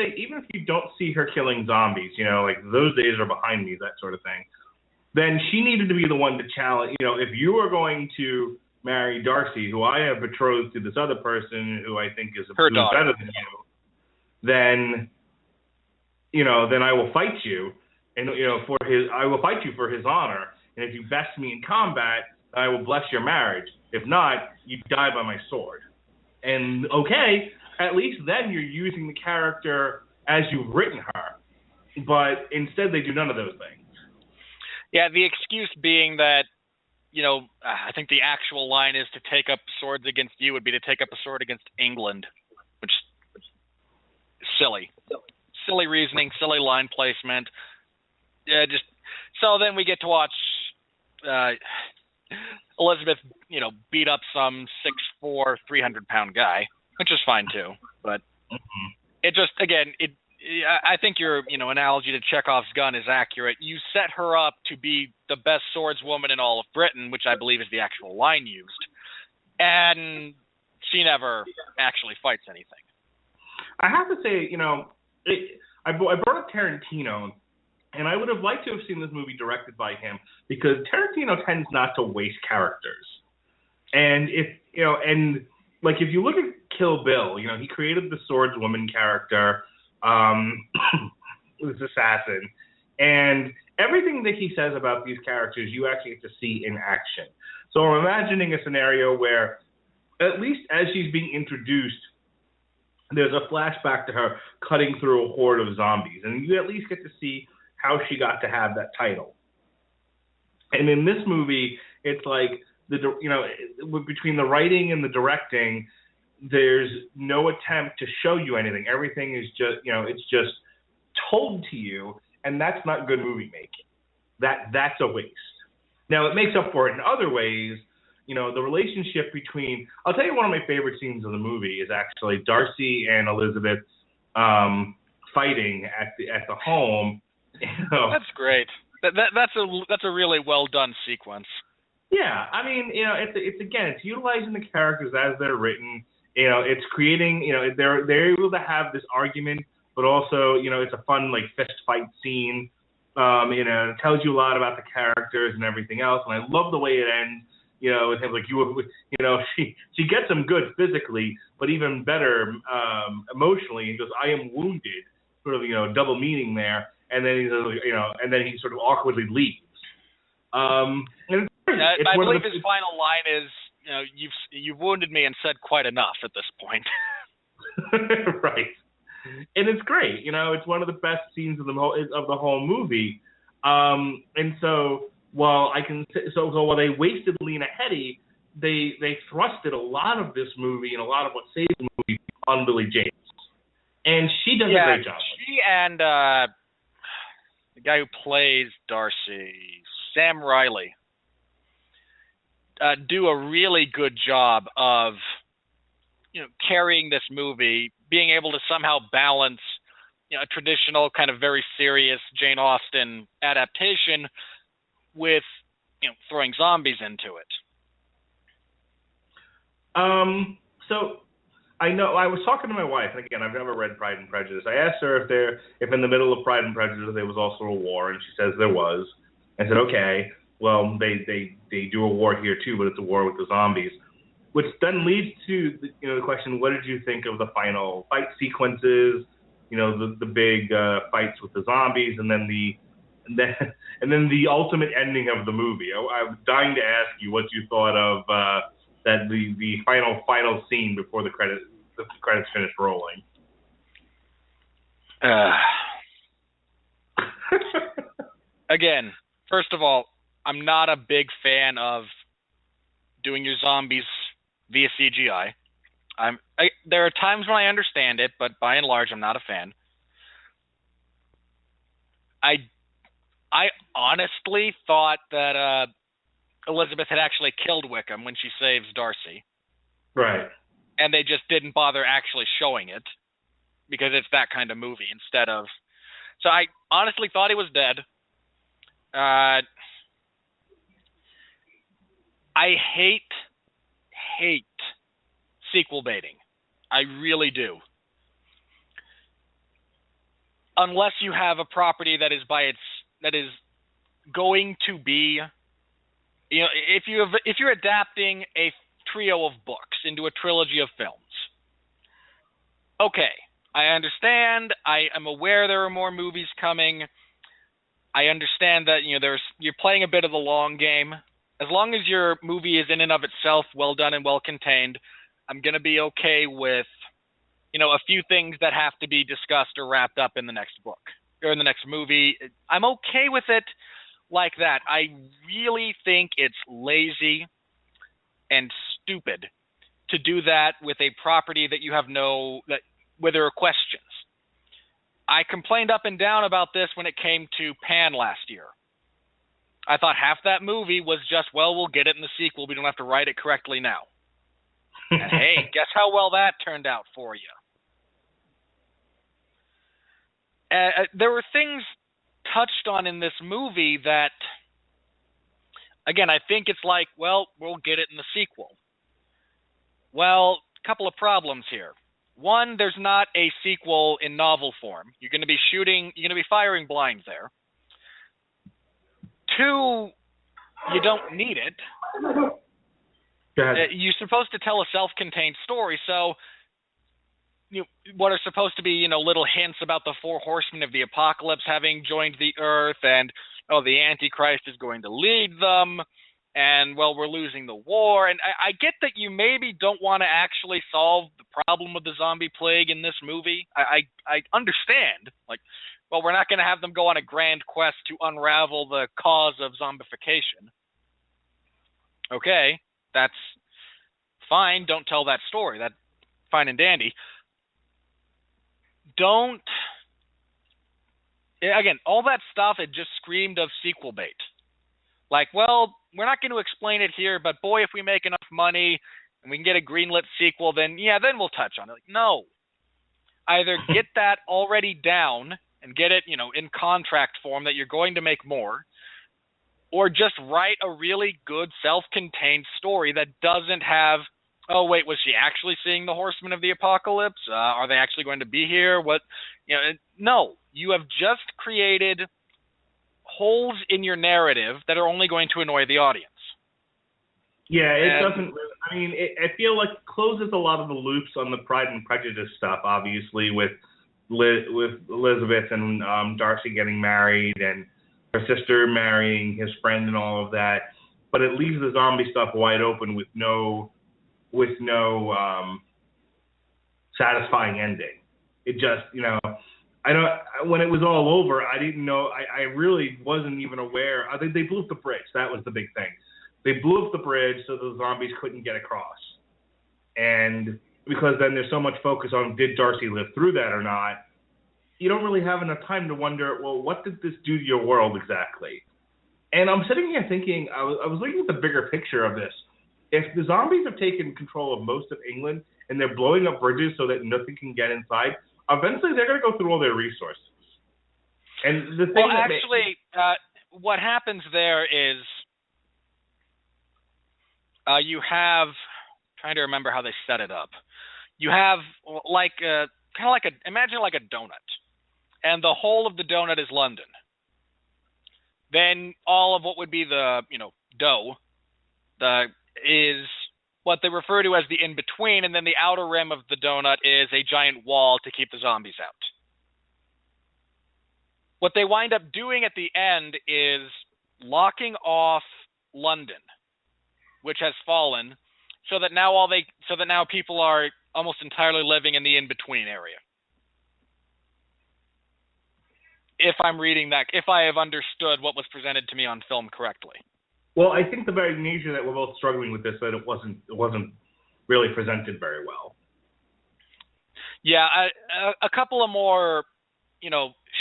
you don't see her killing zombies, like those days are behind me, that sort of thing, then she needed to be the one to challenge. If you are going to marry Darcy, who I have betrothed to this other person who I think is Her daughter. better than you, then I will fight you, and I will fight you for his honor. And if you best me in combat, I will bless your marriage. If not, you die by my sword. And okay, at least then you're using the character as you've written her. But instead, they do none of those things. Yeah, the excuse being that, I think the actual line is to take up swords against you would be to take up a sword against England, which is silly. Silly reasoning, silly line placement. Yeah, so then we get to watch Elizabeth, beat up some 6'4", 300-pound guy, which is fine too. But it just, again, I think your analogy to Chekhov's gun is accurate. You set her up to be the best swordswoman in all of Britain, which I believe is the actual line used, and she never actually fights anything. I have to say, I brought up Tarantino, and I would have liked to have seen this movie directed by him because Tarantino tends not to waste characters. And if you look at Kill Bill, he created the swordswoman character, this assassin, and everything that he says about these characters, you actually get to see in action. So I'm imagining a scenario where, at least as she's being introduced, there's a flashback to her cutting through a horde of zombies, and you at least get to see how she got to have that title. And in this movie, it's like between the writing and the directing, there's no attempt to show you anything. Everything is just, it's just told to you, and that's not good movie making. That's a waste. Now, it makes up for it in other ways. The relationship between, I'll tell you one of my favorite scenes of the movie is actually Darcy and Elizabeth fighting at the home. That's great. That's a really well done sequence. Yeah, I mean, it's utilizing the characters as they're written. It's creating, they're able to have this argument, but also, it's a fun fist fight scene. It tells you a lot about the characters and everything else, and I love the way it ends. With him she gets him good physically, but even better emotionally. He goes, "I am wounded," sort of double meaning there, and then he says, and then he sort of awkwardly leaves. And it's I believe his final line is, you've wounded me and said quite enough at this point. Right, and it's great. It's one of the best scenes of the whole movie, and so. While they wasted Lena Headey, they thrusted a lot of this movie and a lot of what saved the movie on Lily James, and she does a great job. She and the guy who plays Darcy, Sam Riley, do a really good job of carrying this movie, being able to somehow balance a traditional kind of very serious Jane Austen adaptation with throwing zombies into it. So I know I was talking to my wife, and again, I've never read Pride and Prejudice. I asked her if in the middle of Pride and Prejudice there was also a war, and she says there was. I said, okay, well they do a war here too, but it's a war with the zombies, which then leads to the question: what did you think of the final fight sequences? The big fights with the zombies, and then the ultimate ending of the movie. I'm dying to ask you what you thought of that the final scene before the credits finished rolling. Again, first of all, I'm not a big fan of doing your zombies via CGI. There are times when I understand it, but by and large, I'm not a fan. I honestly thought that Elizabeth had actually killed Wickham when she saves Darcy. Right. And they just didn't bother actually showing it because it's that kind of movie instead of... So I honestly thought he was dead. I hate sequel baiting. I really do. Unless you have a property that is going to be, if you're adapting a trio of books into a trilogy of films. Okay, I understand. I am aware there are more movies coming. I understand that you're playing a bit of the long game. As long as your movie is in and of itself well done and well contained, I'm gonna be okay with a few things that have to be discussed or wrapped up in the next book or in the next movie. I'm okay with it like that. I really think it's lazy and stupid to do that with a property that you have where there are questions. I complained up and down about this when it came to Pan last year. I thought half that movie was just, well, we'll get it in the sequel. We don't have to write it correctly now. And hey, guess how well that turned out for you? There were things touched on in this movie that, again, I think it's like, well, we'll get it in the sequel. Well, a couple of problems here. One, there's not a sequel in novel form. You're going to be firing blind there. Two, you don't need it. Go ahead. You're supposed to tell a self-contained story, so what are supposed to be, little hints about the four horsemen of the apocalypse having joined the earth, and the Antichrist is going to lead them, and we're losing the war. And I get that you maybe don't want to actually solve the problem with the zombie plague in this movie. I understand. We're not going to have them go on a grand quest to unravel the cause of zombification. Okay, that's fine. Don't tell that story. That's fine and dandy. Again, all that stuff, it just screamed of sequel bait. We're not going to explain it here, but boy, if we make enough money and we can get a greenlit sequel, then we'll touch on it. No. Either get that already down and get it, in contract form that you're going to make more, or just write a really good self-contained story that doesn't have, oh, wait, was she actually seeing the Horsemen of the Apocalypse? Are they actually going to be here? No. You have just created holes in your narrative that are only going to annoy the audience. Yeah, it doesn't. I mean, I feel like it closes a lot of the loops on the Pride and Prejudice stuff, obviously, with Elizabeth and Darcy getting married and her sister marrying his friend and all of that. But it leaves the zombie stuff wide open with no satisfying ending. It just, when it was all over, I didn't know. I really wasn't even aware. I think they blew up the bridge. That was the big thing. They blew up the bridge so the zombies couldn't get across. And because then there's so much focus on did Darcy live through that or not, you don't really have enough time to wonder, well, what did this do to your world exactly? And I'm sitting here thinking, I was looking at the bigger picture of this. If the zombies have taken control of most of England and they're blowing up bridges so that nothing can get inside, eventually they're going to go through all their resources. And the thing what happens there is you have, trying to remember how they set it up. You have imagine like a donut, and the whole of the donut is London. Then all of what would be the dough, is what they refer to as the in-between, and then the outer rim of the donut is a giant wall to keep the zombies out. What they wind up doing at the end is locking off London, which has fallen, so that now people are almost entirely living in the in-between area. If I'm reading that, if I have understood what was presented to me on film correctly. Well, I think the very nature that we're both struggling with this, that it wasn't really presented very well. Yeah, a couple of more,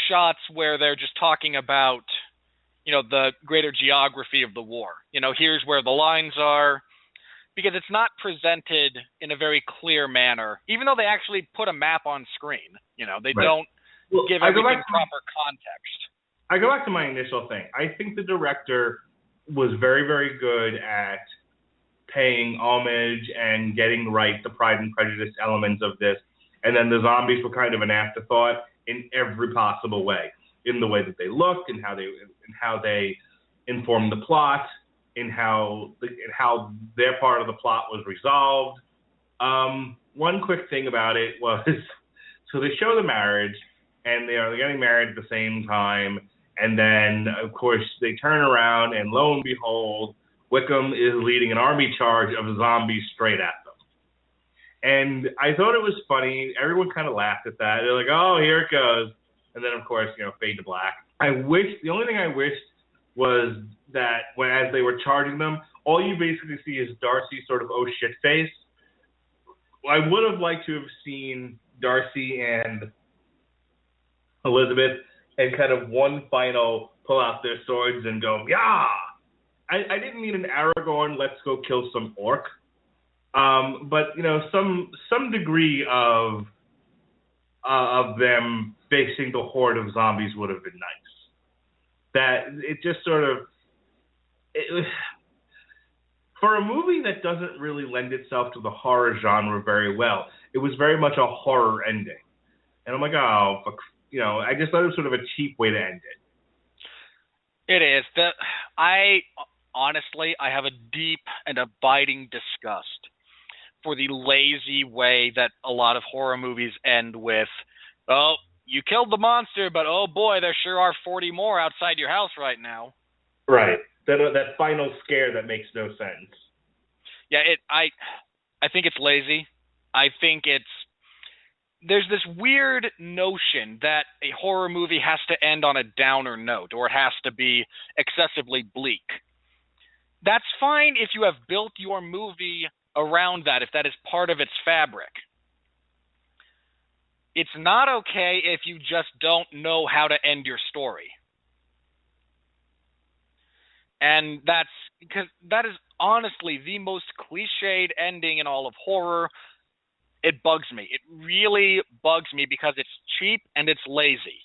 shots where they're just talking about, the greater geography of the war. Here's where the lines are, because it's not presented in a very clear manner, even though they actually put a map on screen. They don't give everything proper context. I go back to my initial thing. I think the director was very, very good at paying homage and getting right the Pride and Prejudice elements of this. And then the zombies were kind of an afterthought in every possible way, in the way that they looked, in how they informed the plot, in how their part of the plot was resolved. One quick thing about it was, so they show the marriage, and they're getting married at the same time, and then of course they turn around, and lo and behold, Wickham is leading an army charge of zombies straight at them. And I thought it was funny. Everyone kind of laughed at that. They're like, "Oh, here it goes," and then of course, fade to black. The only thing I wished was that as they were charging them, all you basically see is Darcy's sort of oh shit face. I would have liked to have seen Darcy and Elizabeth and kind of one final pull out their swords and go, yeah. I didn't mean an Aragorn, let's go kill some orc. But some degree of them facing the horde of zombies would have been nice. That it just sort of for a movie that doesn't really lend itself to the horror genre very well, it was very much a horror ending. And I'm like, oh, fuck, I just thought it was sort of a cheap way to end it. It is. I have a deep and abiding disgust for the lazy way that a lot of horror movies end with, oh, you killed the monster, but oh boy, there sure are 40 more outside your house right now. Right. That final scare that makes no sense. Yeah, I think it's lazy. I think there's this weird notion that a horror movie has to end on a downer note, or it has to be excessively bleak. That's fine if you have built your movie around that, if that is part of its fabric. It's not okay if you just don't know how to end your story. And that's because that is honestly the most cliched ending in all of horror. It bugs me. It really bugs me because it's cheap and it's lazy.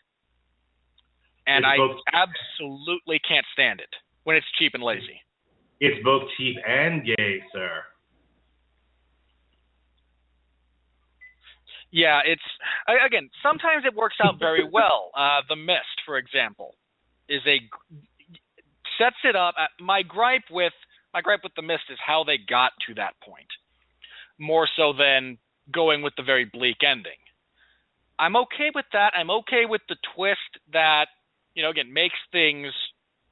And I absolutely can't stand it when it's cheap and lazy. It's both cheap and gay, sir. Yeah, again, sometimes it works out very well. The Mist, for example, sets it up. My gripe with The Mist is how they got to that point, more so than going with the very bleak ending. I'm okay with that. I'm okay with the twist that, again, makes things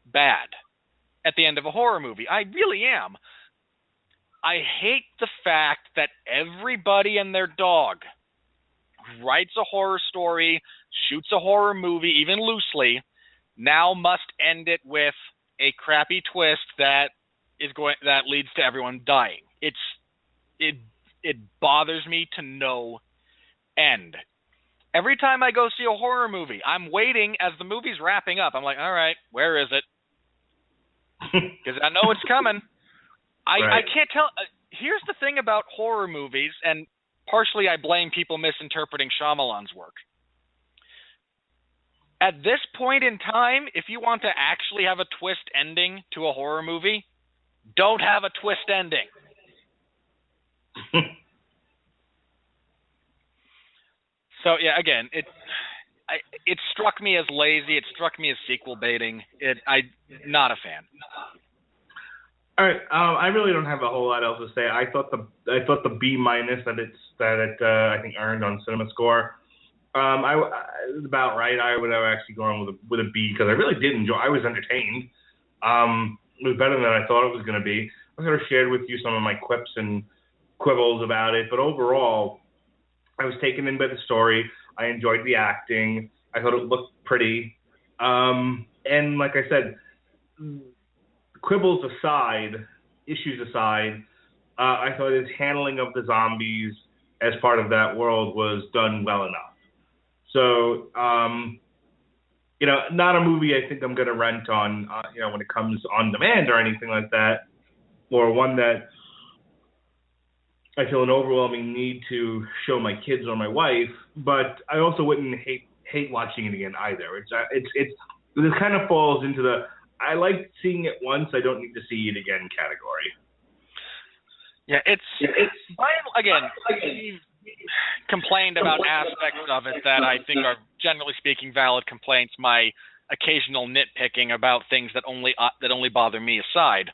bad at the end of a horror movie. I really am. I hate the fact that everybody and their dog who writes a horror story, shoots a horror movie, even loosely, now must end it with a crappy twist that leads to everyone dying. It bothers me to no end. Every time I go see a horror movie, I'm waiting as the movie's wrapping up. I'm like, all right, where is it? Because I know it's coming. I can't tell. Here's the thing about horror movies, and partially I blame people misinterpreting Shyamalan's work. At this point in time, if you want to actually have a twist ending to a horror movie, don't have a twist ending. So yeah, again, it struck me as lazy. It struck me as sequel baiting. I'm not a fan. All right, I really don't have a whole lot else to say. I thought the B- that it I think earned on CinemaScore, it was about right. I would have actually gone with a B because I really did enjoy. I was entertained. It was better than I thought it was going to be. I sort of shared with you some of my quips and quibbles about it, but overall, I was taken in by the story. I enjoyed the acting. I thought it looked pretty. And like I said, quibbles aside, issues aside, I thought his handling of the zombies as part of that world was done well enough. So, not a movie I think I'm going to rent on, when it comes on demand or anything like that, or one that I feel an overwhelming need to show my kids or my wife, but I also wouldn't hate watching it again either. this kind of falls into the I like seeing it once, I don't need to see it again category. Yeah, it's again, we've complained about aspects of it that I think are, generally speaking, valid complaints. My occasional nitpicking about things that only bother me aside.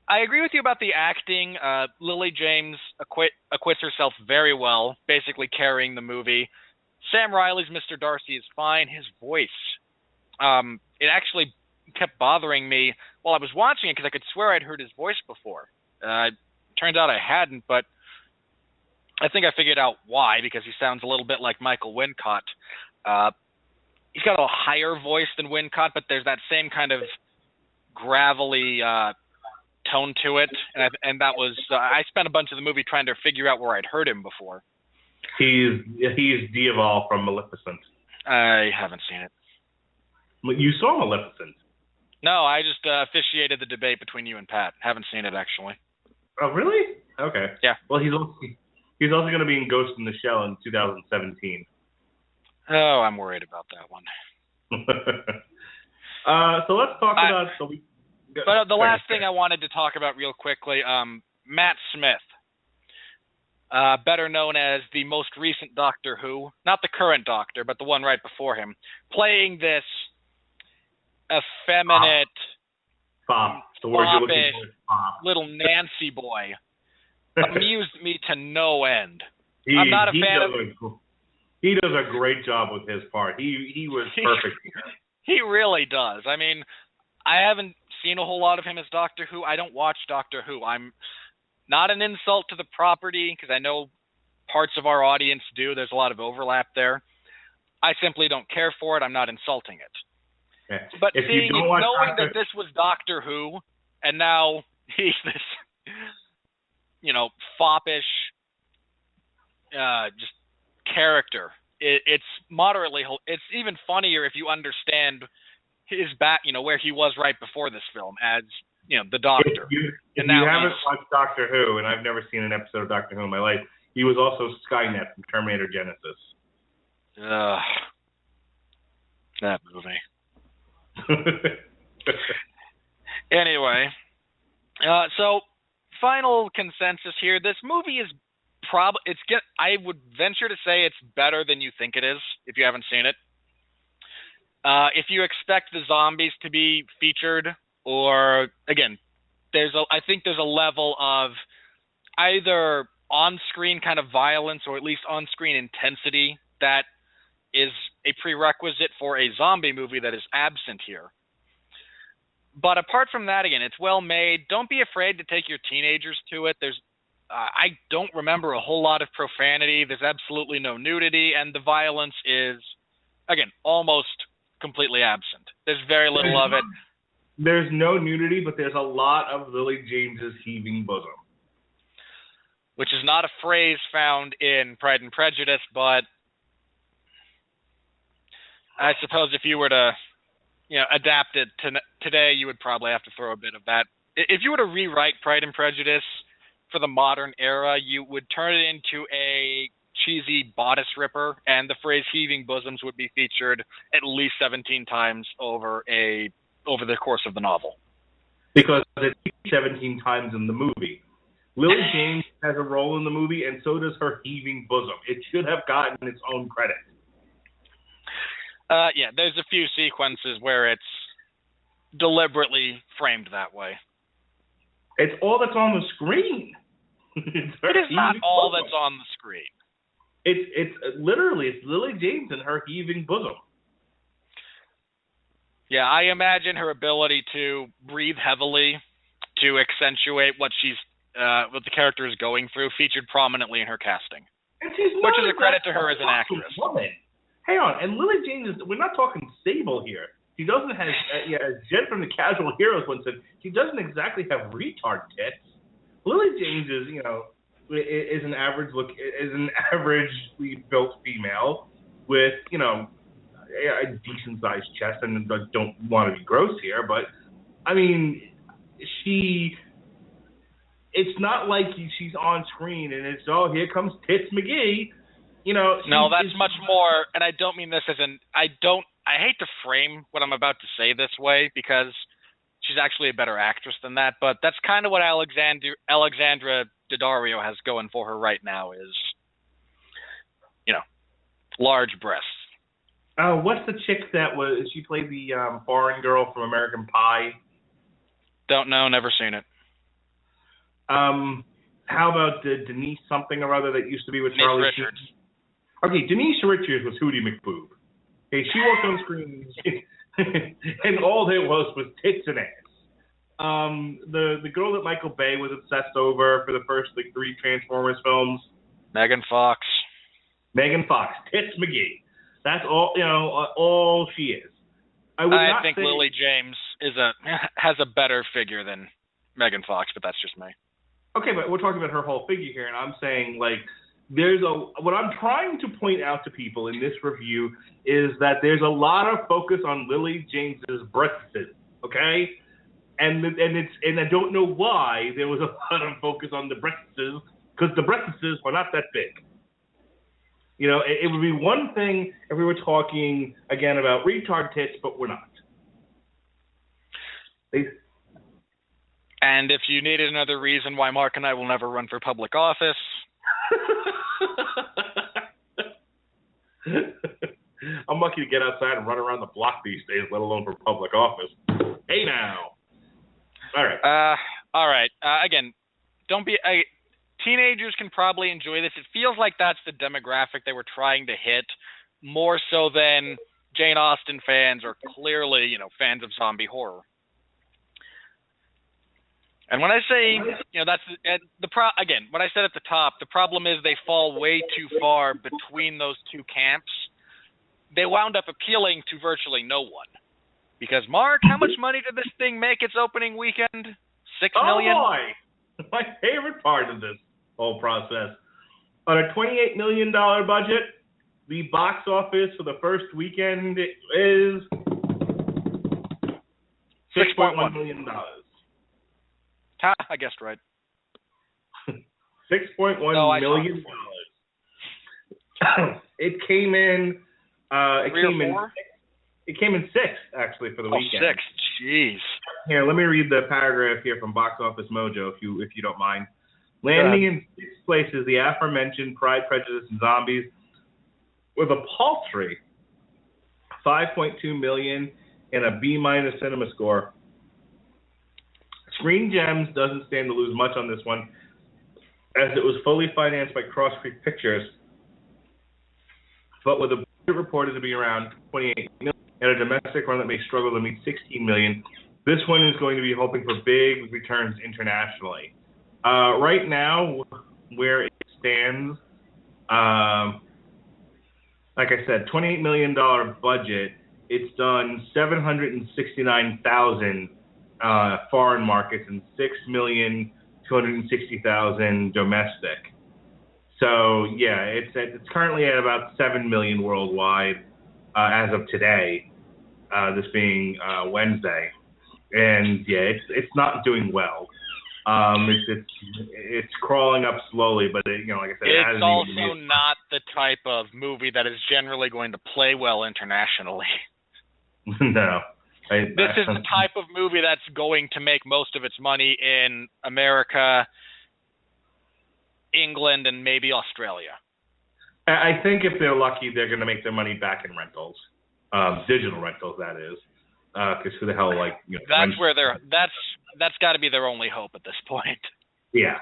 I agree with you about the acting. Lily James acquits herself very well, basically carrying the movie. Sam Riley's Mr. Darcy is fine. His voice, it actually kept bothering me while I was watching it because I could swear I'd heard his voice before. Turns out I hadn't, but I think I figured out why, because he sounds a little bit like Michael Wincott. He's got a higher voice than Wincott, but there's that same kind of gravelly tone to it, and that was I spent a bunch of the movie trying to figure out where I'd heard him before. He's Diaval from Maleficent. I haven't seen it. You saw Maleficent? No, I just officiated the debate between you and Pat. Haven't seen it, actually. Oh, really? Okay. Yeah. Well, he's also going to be in Ghost in the Shell in 2017. Oh, I'm worried about that one. So let's talk about the last thing I wanted to talk about real quickly, Matt Smith, better known as the most recent Doctor Who, not the current Doctor, but the one right before him, playing this effeminate, foppish, little Nancy boy, amused me to no end. I'm not a fan of it. He does a great job with his part. He was perfect here. He really does. I mean, I haven't seen a whole lot of him as Doctor Who. I don't watch Doctor Who. I'm not an insult to the property, because I know parts of our audience do. There's a lot of overlap there. I simply don't care for it. I'm not insulting it. Yeah. But knowing that this was Doctor Who, and now he's this, foppish, just character. It's moderately. It's even funnier if you understand his where he was right before this film as the Doctor. If you haven't watched Doctor Who, and I've never seen an episode of Doctor Who in my life, he was also Skynet from Terminator Genesis. That movie. Anyway, so final consensus here. This movie is I would venture to say it's better than you think it is if you haven't seen it. If you expect the zombies to be featured, or again, I think there's a level of either on-screen kind of violence or at least on-screen intensity that is a prerequisite for a zombie movie that is absent here. But apart from that, again, it's well made. Don't be afraid to take your teenagers to it. I don't remember a whole lot of profanity. There's absolutely no nudity, and the violence is, again, almost completely absent. There's very little of it. There's no nudity, but there's a lot of Lily James's heaving bosom. Which is not a phrase found in Pride and Prejudice, but I suppose if you were to adapt it to today, you would probably have to throw a bit of that. If you were to rewrite Pride and Prejudice for the modern era, you would turn it into a cheesy bodice ripper, and the phrase heaving bosoms would be featured at least 17 times over the course of the novel. Because it's 17 times in the movie. Lily James has a role in the movie, and so does her heaving bosom. It should have gotten its own credit. There's a few sequences where it's deliberately framed that way. It's all that's on the screen. It is not all that's on the screen. It's literally Lily James and her heaving bosom. Yeah, I imagine her ability to breathe heavily to accentuate what the character is going through featured prominently in her casting, which is a credit to her as an actress. Woman. Hang on, and Lily James we're not talking Sable here. She doesn't have, as Jen from the Casual Heroes once said, she doesn't exactly have retard tits. Lily James is an averagely built female with, a decent sized chest, and I don't want to be gross here, but I mean, it's not like she's on screen and it's, here comes Tits McGee. No, that's much more, and I don't mean this as I I hate to frame what I'm about to say this way because she's actually a better actress than that, but that's kind of what Alexandra Daddario has going for her right now is, large breasts. What's the chick she played the foreign girl from American Pie? Don't know, never seen it. How about Denise something or other that used to be with Charlie Richards? Okay, Denise Richards was Hootie McBoob. Okay, she walked on screen and all there was tits and ass. The girl that Michael Bay was obsessed over for the first 3 Transformers films. Megan Fox, Tits McGee. That's all all she is. I think Lily James has a better figure than Megan Fox, but that's just me. Okay, but we're talking about her whole figure here, and I'm saying what I'm trying to point out to people in this review is that there's a lot of focus on Lily James's breasts, okay? And I don't know why there was a lot of focus on the breasts, because the breasts are not that big. It would be one thing if we were talking again about retard tits, but we're not. And if you needed another reason why Mark and I will never run for public office. I'm lucky to get outside and run around the block these days, let alone for public office. Hey now. All right. Again, don't be. Teenagers can probably enjoy this. It feels like that's the demographic they were trying to hit, more so than Jane Austen fans or clearly, fans of zombie horror. And when I say, that's again, what I said at the top, the problem is they fall way too far between those two camps. They wound up appealing to virtually no one. Because, Mark, how much money did this thing make its opening weekend? $6 million? Oh, boy! My favorite part of this whole process. On a $28 million budget, the box office for the first weekend is $6.1 million. I guessed right. $6.1 million. It came in. It came in 6th actually for the weekend. 6. Jeez. Here, let me read the paragraph here from Box Office Mojo, if you don't mind. Landing in 6th place is the aforementioned Pride, Prejudice, and Zombies, with a paltry $5.2 million and a B- cinema score. Screen Gems doesn't stand to lose much on this one, as it was fully financed by Cross Creek Pictures, but with a budget reported to be around $28 million and a domestic run that may struggle to meet $16 million. This one is going to be hoping for big returns internationally. Right now, where it stands, like I said, $28 million budget. It's done 769,000 foreign markets and 6,260,000 domestic. So yeah, it's currently at about 7 million worldwide as of today. This being Wednesday, and yeah, it's not doing well. It's crawling up slowly, but like I said, it's also not the type of movie that is generally going to play well internationally. No. This is the type of movie that's going to make most of its money in America, England, and maybe Australia. I think if they're lucky, they're going to make their money back in rentals, digital rentals, that is. Because who the hell that's where that's got to be their only hope at this point. Yeah.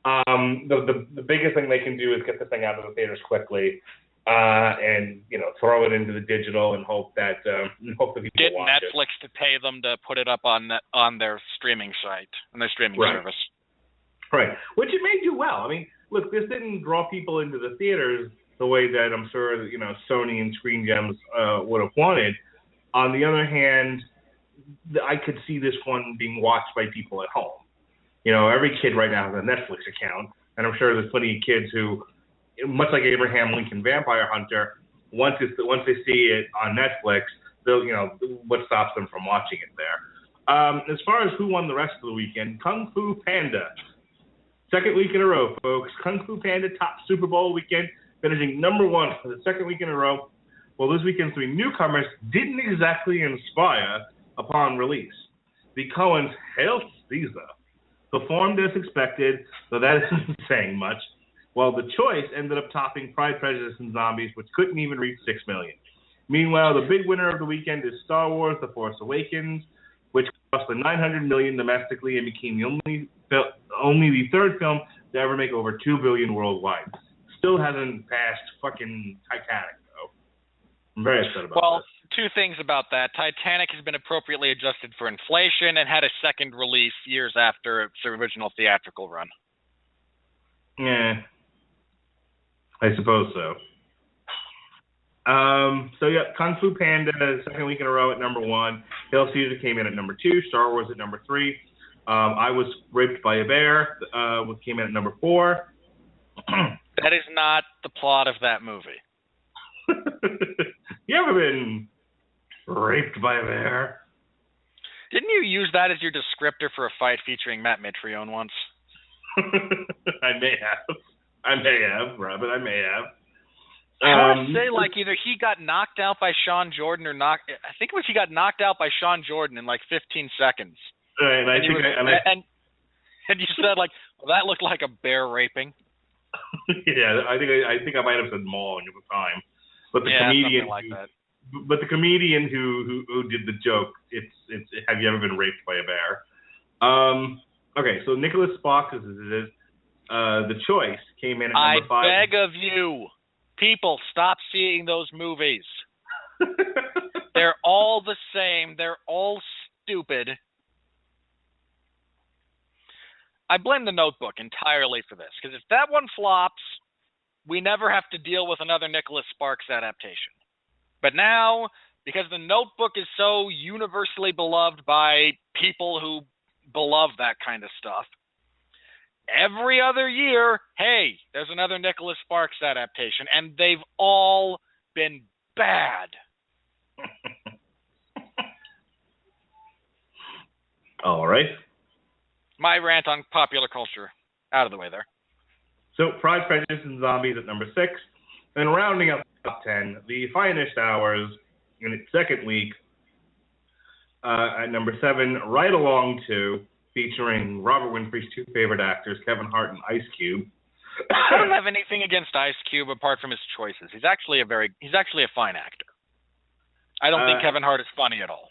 The biggest thing they can do is get the thing out of the theaters quickly, and throw it into the digital and hope that people get watch Netflix to pay them to put it up on their streaming site, on their streaming service. Right, which it may do well. I mean, look, this didn't draw people into the theaters the way that I'm sure Sony and Screen Gems would have wanted. On the other hand, I could see this one being watched by people at home. Every kid right now has a Netflix account, and I'm sure there's plenty of kids who, much like Abraham Lincoln Vampire Hunter, once they see it on Netflix, they'll what stops them from watching it there. As far as who won the rest of the weekend, Kung Fu Panda. Second week in a row, folks. Kung Fu Panda topped Super Bowl weekend, finishing number 1 for the second week in a row Well, this weekend's three newcomers didn't exactly inspire upon release. The Coens' Hail Caesar performed as expected, though that isn't saying much, while The Choice ended up topping Pride, Prejudice, and Zombies, which couldn't even reach 6 million. Meanwhile, the big winner of the weekend is Star Wars: The Force Awakens, which cost the $900 million domestically and became only the third film to ever make over $2 billion worldwide. Still hasn't passed fucking Titanic, though. I'm very upset about Well, this. two things about that. Titanic has been appropriately adjusted for inflation and had a second release years after its original theatrical run. Yeah, I suppose so. Kung Fu Panda, second week in a row at number 1. Hail Caesar came in at number 2. Star Wars at number 3. I Was Raped by a Bear came in at number 4. That is not the plot of that movie. You ever been raped by a bear? Didn't you use that as your descriptor for a fight featuring Matt Mitrione once? I may have, Robin. I may have. I want to say, like, either he got knocked out by Sean Jordan or I think it was he got knocked out by Sean Jordan in like 15 seconds. Right, and you said, like, well, that looked like a bear raping. Yeah, I think I might have said mauling at the time. But the the comedian who did the joke, it's have you ever been raped by a bear? Okay, so Nicholas Sparks is The Choice came in at number 5. I beg of you, people, stop seeing those movies. They're all the same. They're all stupid. I blame The Notebook entirely for this, because if that one flops, we never have to deal with another Nicholas Sparks adaptation. But now, because The Notebook is so universally beloved by people who beloved that kind of stuff, every other year, hey, there's another Nicholas Sparks adaptation, and they've all been bad. All right. My rant on popular culture out of the way there. So Pride, Prejudice, and Zombies at number 6. And rounding up the top 10, The Finest Hours in its second week at number 7, Right Along To, featuring Robert Winfree's two favorite actors, Kevin Hart and Ice Cube. I don't have anything against Ice Cube apart from his choices. He's actually a fine actor. I don't think Kevin Hart is funny at all.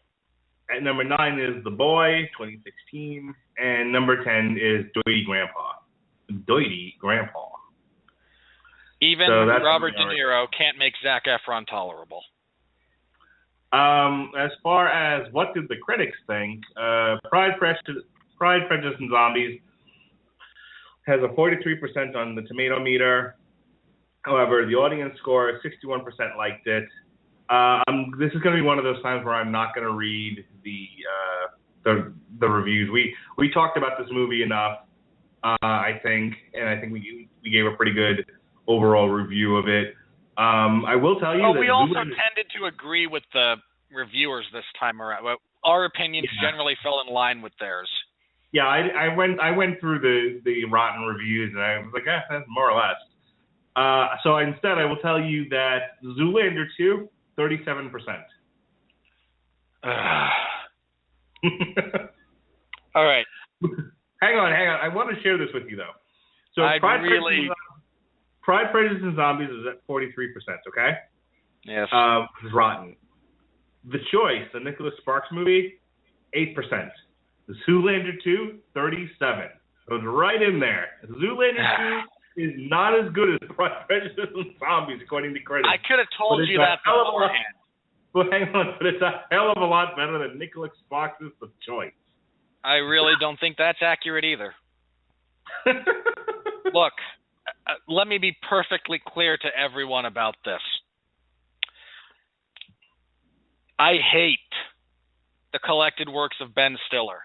At number 9 is The Boy, 2016, and number 10 is Doity Grandpa. Doity Grandpa. Even Robert De Niro can't make Zac Efron tolerable. As far as what did the critics think, Pride, Prejudice, and Zombies has a 43% on the tomato meter. However, the audience score, 61% liked it. This is going to be one of those times where I'm not going to read the reviews. We talked about this movie enough, I think, and I think we gave a pretty good overall review of it. I will tell you that we also tended to agree with the reviewers this time around. Our opinions generally fell in line with theirs. Yeah, I went through the rotten reviews and I was like, that's more or less. So instead, I will tell you that Zoolander 2, 37%. All right. Hang on. I want to share this with you, though. So Pride, Prejudice, and Zombies is at 43%, okay? Yes. It's rotten. The Choice, the Nicholas Sparks movie, 8%. The Zoolander 2, 37%. So it's right in there. Zoolander 2 is not as good as Pride, Prejudice, and Zombies, according to critics. I could have told you that beforehand. But hang on, but it's a hell of a lot better than Nicholas Sparks' The Choice. I really don't think that's accurate either. Look, let me be perfectly clear to everyone about this. I hate the collected works of Ben Stiller.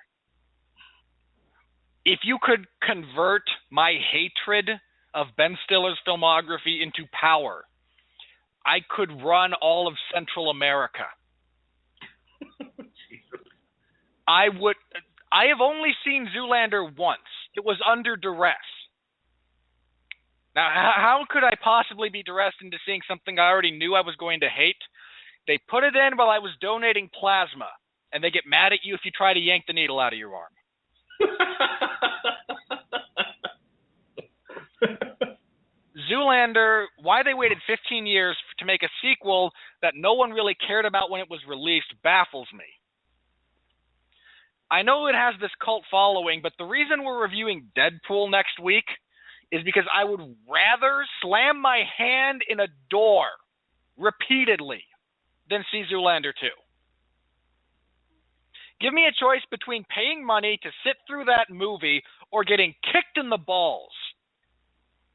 If you could convert my hatred of Ben Stiller's filmography into power, I could run all of Central America. I have only seen Zoolander once. It was under duress. Now, how could I possibly be dressed into seeing something I already knew I was going to hate? They put it in while I was donating plasma, and they get mad at you if you try to yank the needle out of your arm. Zoolander, why they waited 15 years to make a sequel that no one really cared about when it was released baffles me. I know it has this cult following, but the reason we're reviewing Deadpool next week is because I would rather slam my hand in a door repeatedly than see Zoolander 2. Give me a choice between paying money to sit through that movie or getting kicked in the balls.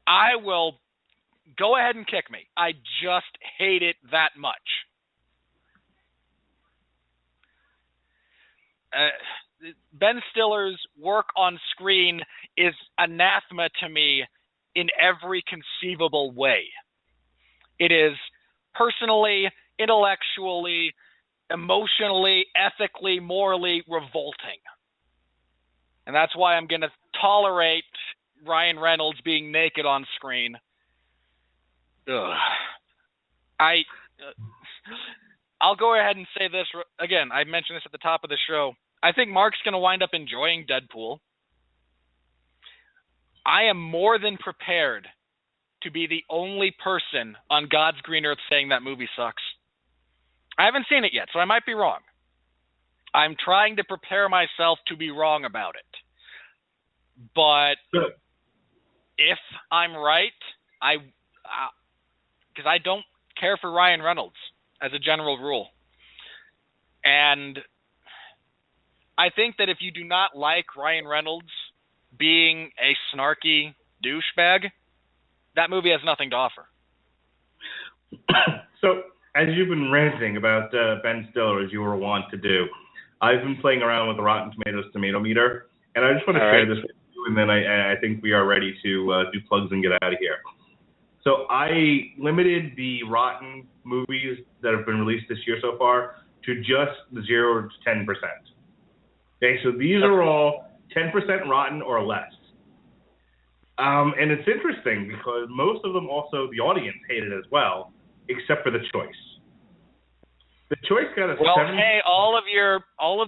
I will go ahead and kick me. I just hate it that much. Ben Stiller's work on screen is anathema to me in every conceivable way. It is personally, intellectually, emotionally, ethically, morally revolting. And that's why I'm going to tolerate Ryan Reynolds being naked on screen. Ugh. I'll go ahead and say this again. I mentioned this at the top of the show. I think Mark's going to wind up enjoying Deadpool. I am more than prepared to be the only person on God's green earth saying that movie sucks. I haven't seen it yet, so I might be wrong. I'm trying to prepare myself to be wrong about it. But if I'm right, because I don't care for Ryan Reynolds as a general rule. And I think that if you do not like Ryan Reynolds being a snarky douchebag, that movie has nothing to offer. So, as you've been ranting about Ben Stiller, as you were wont to do, I've been playing around with the Rotten Tomatoes tomato meter, and I just want to share this with you, and then I think we are ready to do plugs and get out of here. So I limited the Rotten movies that have been released this year so far to just 0 to 10%. Okay, so these are all 10% Rotten or less. And it's interesting because most of them also, the audience hated as well, except for The Choice. The Choice got a 7. Hey, all of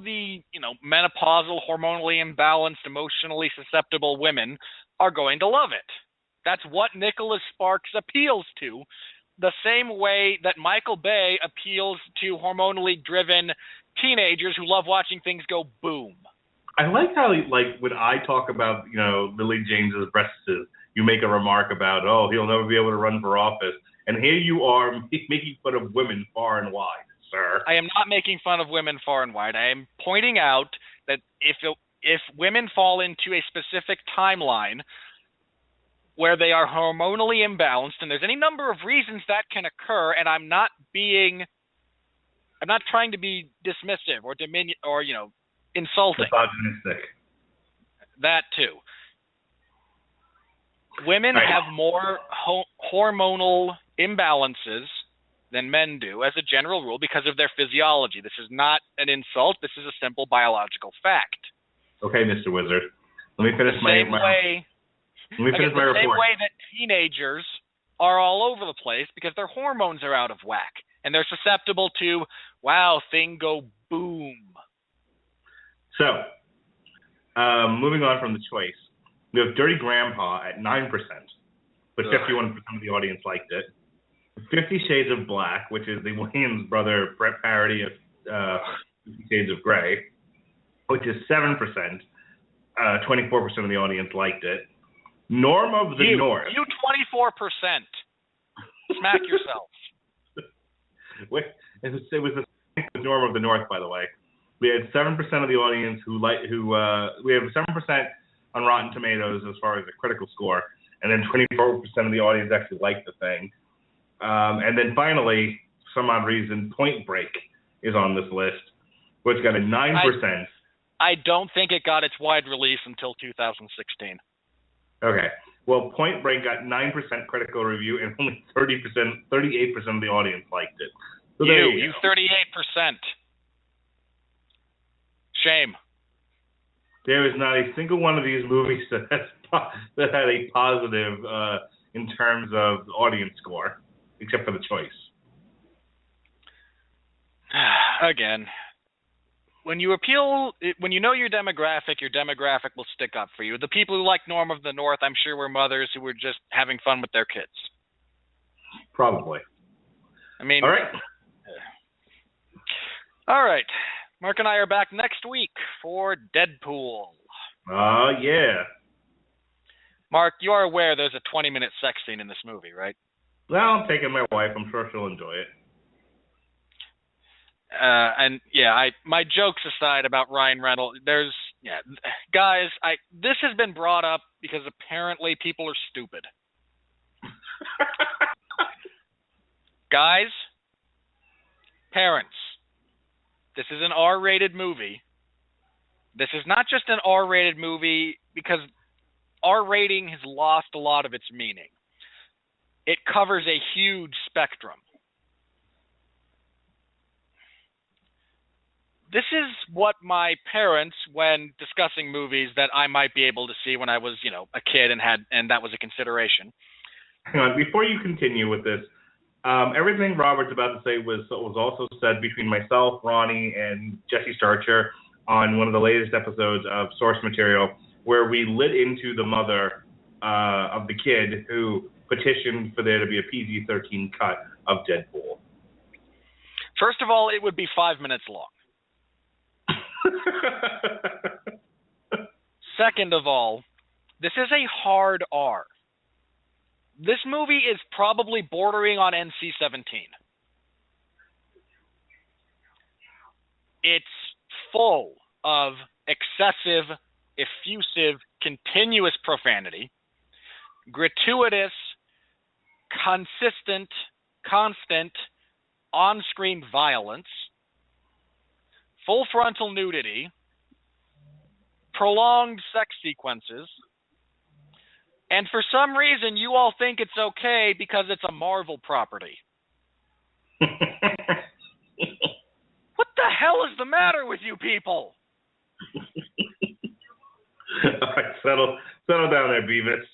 the menopausal, hormonally imbalanced, emotionally susceptible women are going to love it. That's what Nicholas Sparks appeals to, the same way that Michael Bay appeals to hormonally driven teenagers who love watching things go boom. I like how, when I talk about, Lily James's breasts, you make a remark about, he'll never be able to run for office. And here you are making fun of women far and wide, sir. I am not making fun of women far and wide. I am pointing out that if women fall into a specific timeline where they are hormonally imbalanced, and there's any number of reasons that can occur, and I'm not trying to be dismissive or insulting. Misogynistic. That too. Women have more hormonal imbalances than men do, as a general rule, because of their physiology. This is not an insult. This is a simple biological fact. Okay, Mr. Wizard. Let me finish my report. The same way that teenagers are all over the place because their hormones are out of whack. And they're susceptible to, thing go boom. So, moving on from The Choice, we have Dirty Grandpa at 9%, but 51% of the audience liked it. 50 Shades of Black, which is the Wayans brother parody of 50 Shades of Grey, which is 7%. 24% of the audience liked it. Norm of the North. You 24%. Smack yourself. It was the Norm of the North, by the way. We had 7% of the audience we have 7% on Rotten Tomatoes as far as the critical score, and then 24% of the audience actually liked the thing. And then finally, for some odd reason, Point Break is on this list, which got a 9%. I don't think it got its wide release until 2016. Okay. Well, Point Break got 9% critical review, and only 38% of the audience liked it. So you 38%. Shame. There is not a single one of these movies that had a positive in terms of the audience score, except for the choice. Again, when you know your demographic will stick up for you. The people who like Norm of the North, I'm sure, were mothers who were just having fun with their kids. Probably. I mean, all right. Mark and I are back next week for Deadpool. Yeah. Mark, you are aware there's a 20-minute sex scene in this movie, right? Well, I'm taking my wife. I'm sure she'll enjoy it. My jokes aside about Ryan Reynolds, guys, this has been brought up because apparently people are stupid. Guys, parents, this is an R-rated movie. This is not just an R-rated movie because R rating has lost a lot of its meaning. It covers a huge spectrum. This is what my parents, when discussing movies that I might be able to see when I was, a kid and that was a consideration. Hang on, before you continue with this, everything Robert's about to say was also said between myself, Ronnie, and Jesse Starcher on one of the latest episodes of Source Material, where we lit into the mother of the kid who petitioned for there to be a PG-13 cut of Deadpool. First of all, it would be 5 minutes long. Second of all, this is a hard R. This movie is probably bordering on NC-17. It's full of excessive, effusive, continuous profanity, gratuitous, constant, on-screen violence, full frontal nudity, prolonged sex sequences, and for some reason you all think it's okay because it's a Marvel property. What the hell is the matter with you people? All right, settle down there, Beavis.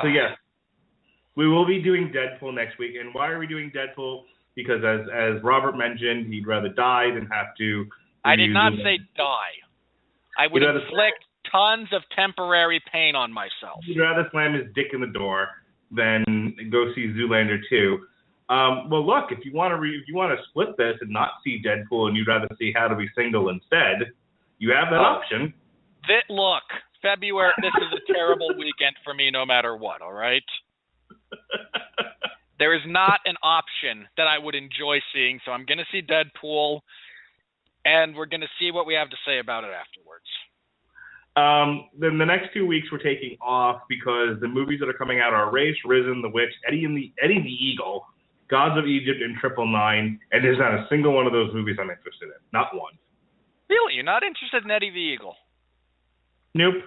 So yes, we will be doing Deadpool next week. And why are we doing Deadpool? Because as Robert mentioned, he'd rather die than have to. I did not say die. I would inflict tons of temporary pain on myself. He'd rather slam his dick in the door than go see Zoolander 2. Well, look, if you want to split this and not see Deadpool and you'd rather see How to Be Single instead, you have that option. Look, February, this is a terrible weekend for me no matter what, all right? There is not an option that I would enjoy seeing, so I'm going to see Deadpool, and we're going to see what we have to say about it afterwards. Then the next 2 weeks we're taking off because the movies that are coming out are Race, Risen, The Witch, Eddie the Eagle, Gods of Egypt, and 999, and there's not a single one of those movies I'm interested in. Not one. Really? You're not interested in Eddie the Eagle? Nope.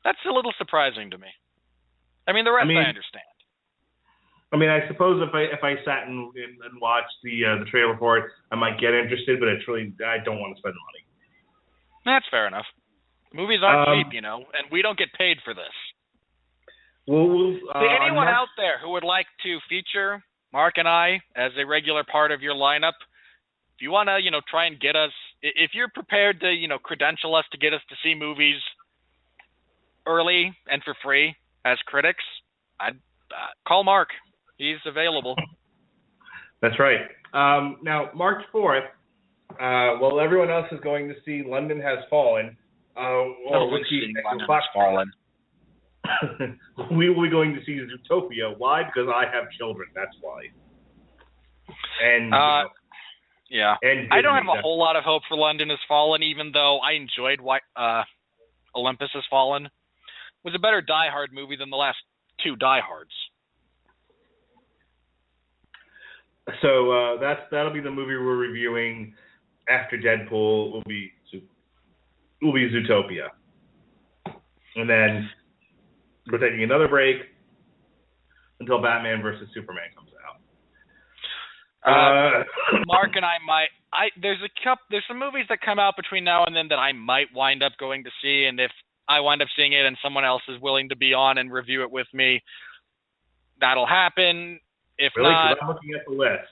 That's a little surprising to me. I mean, the rest I understand. I mean, I suppose if I sat and watched the trailer for it, I might get interested, but I don't want to spend the money. That's fair enough. Movies aren't cheap, and we don't get paid for this. Anyone out there who would like to feature Mark and I as a regular part of your lineup, if you want to, try and get us, if you're prepared to, credential us to get us to see movies early and for free as critics, I'd call Mark. He's available. That's right. Now, March 4th, while everyone else is going to see London Has Fallen, London Has Fallen. We will be going to see Zootopia. Why? Because I have children. That's why. And yeah, and I don't have a whole lot of hope for London Has Fallen, even though I enjoyed Olympus Has Fallen. It was a better Die Hard movie than the last two Die Hards. So that'll be the movie we're reviewing after Deadpool. Will be Zootopia, and then we're taking another break until Batman versus Superman comes out. Mark and there's some movies that come out between now and then that I might wind up going to see, and if I wind up seeing it and someone else is willing to be on and review it with me, that'll happen. If Really? not, 'Cause I'm looking at the list.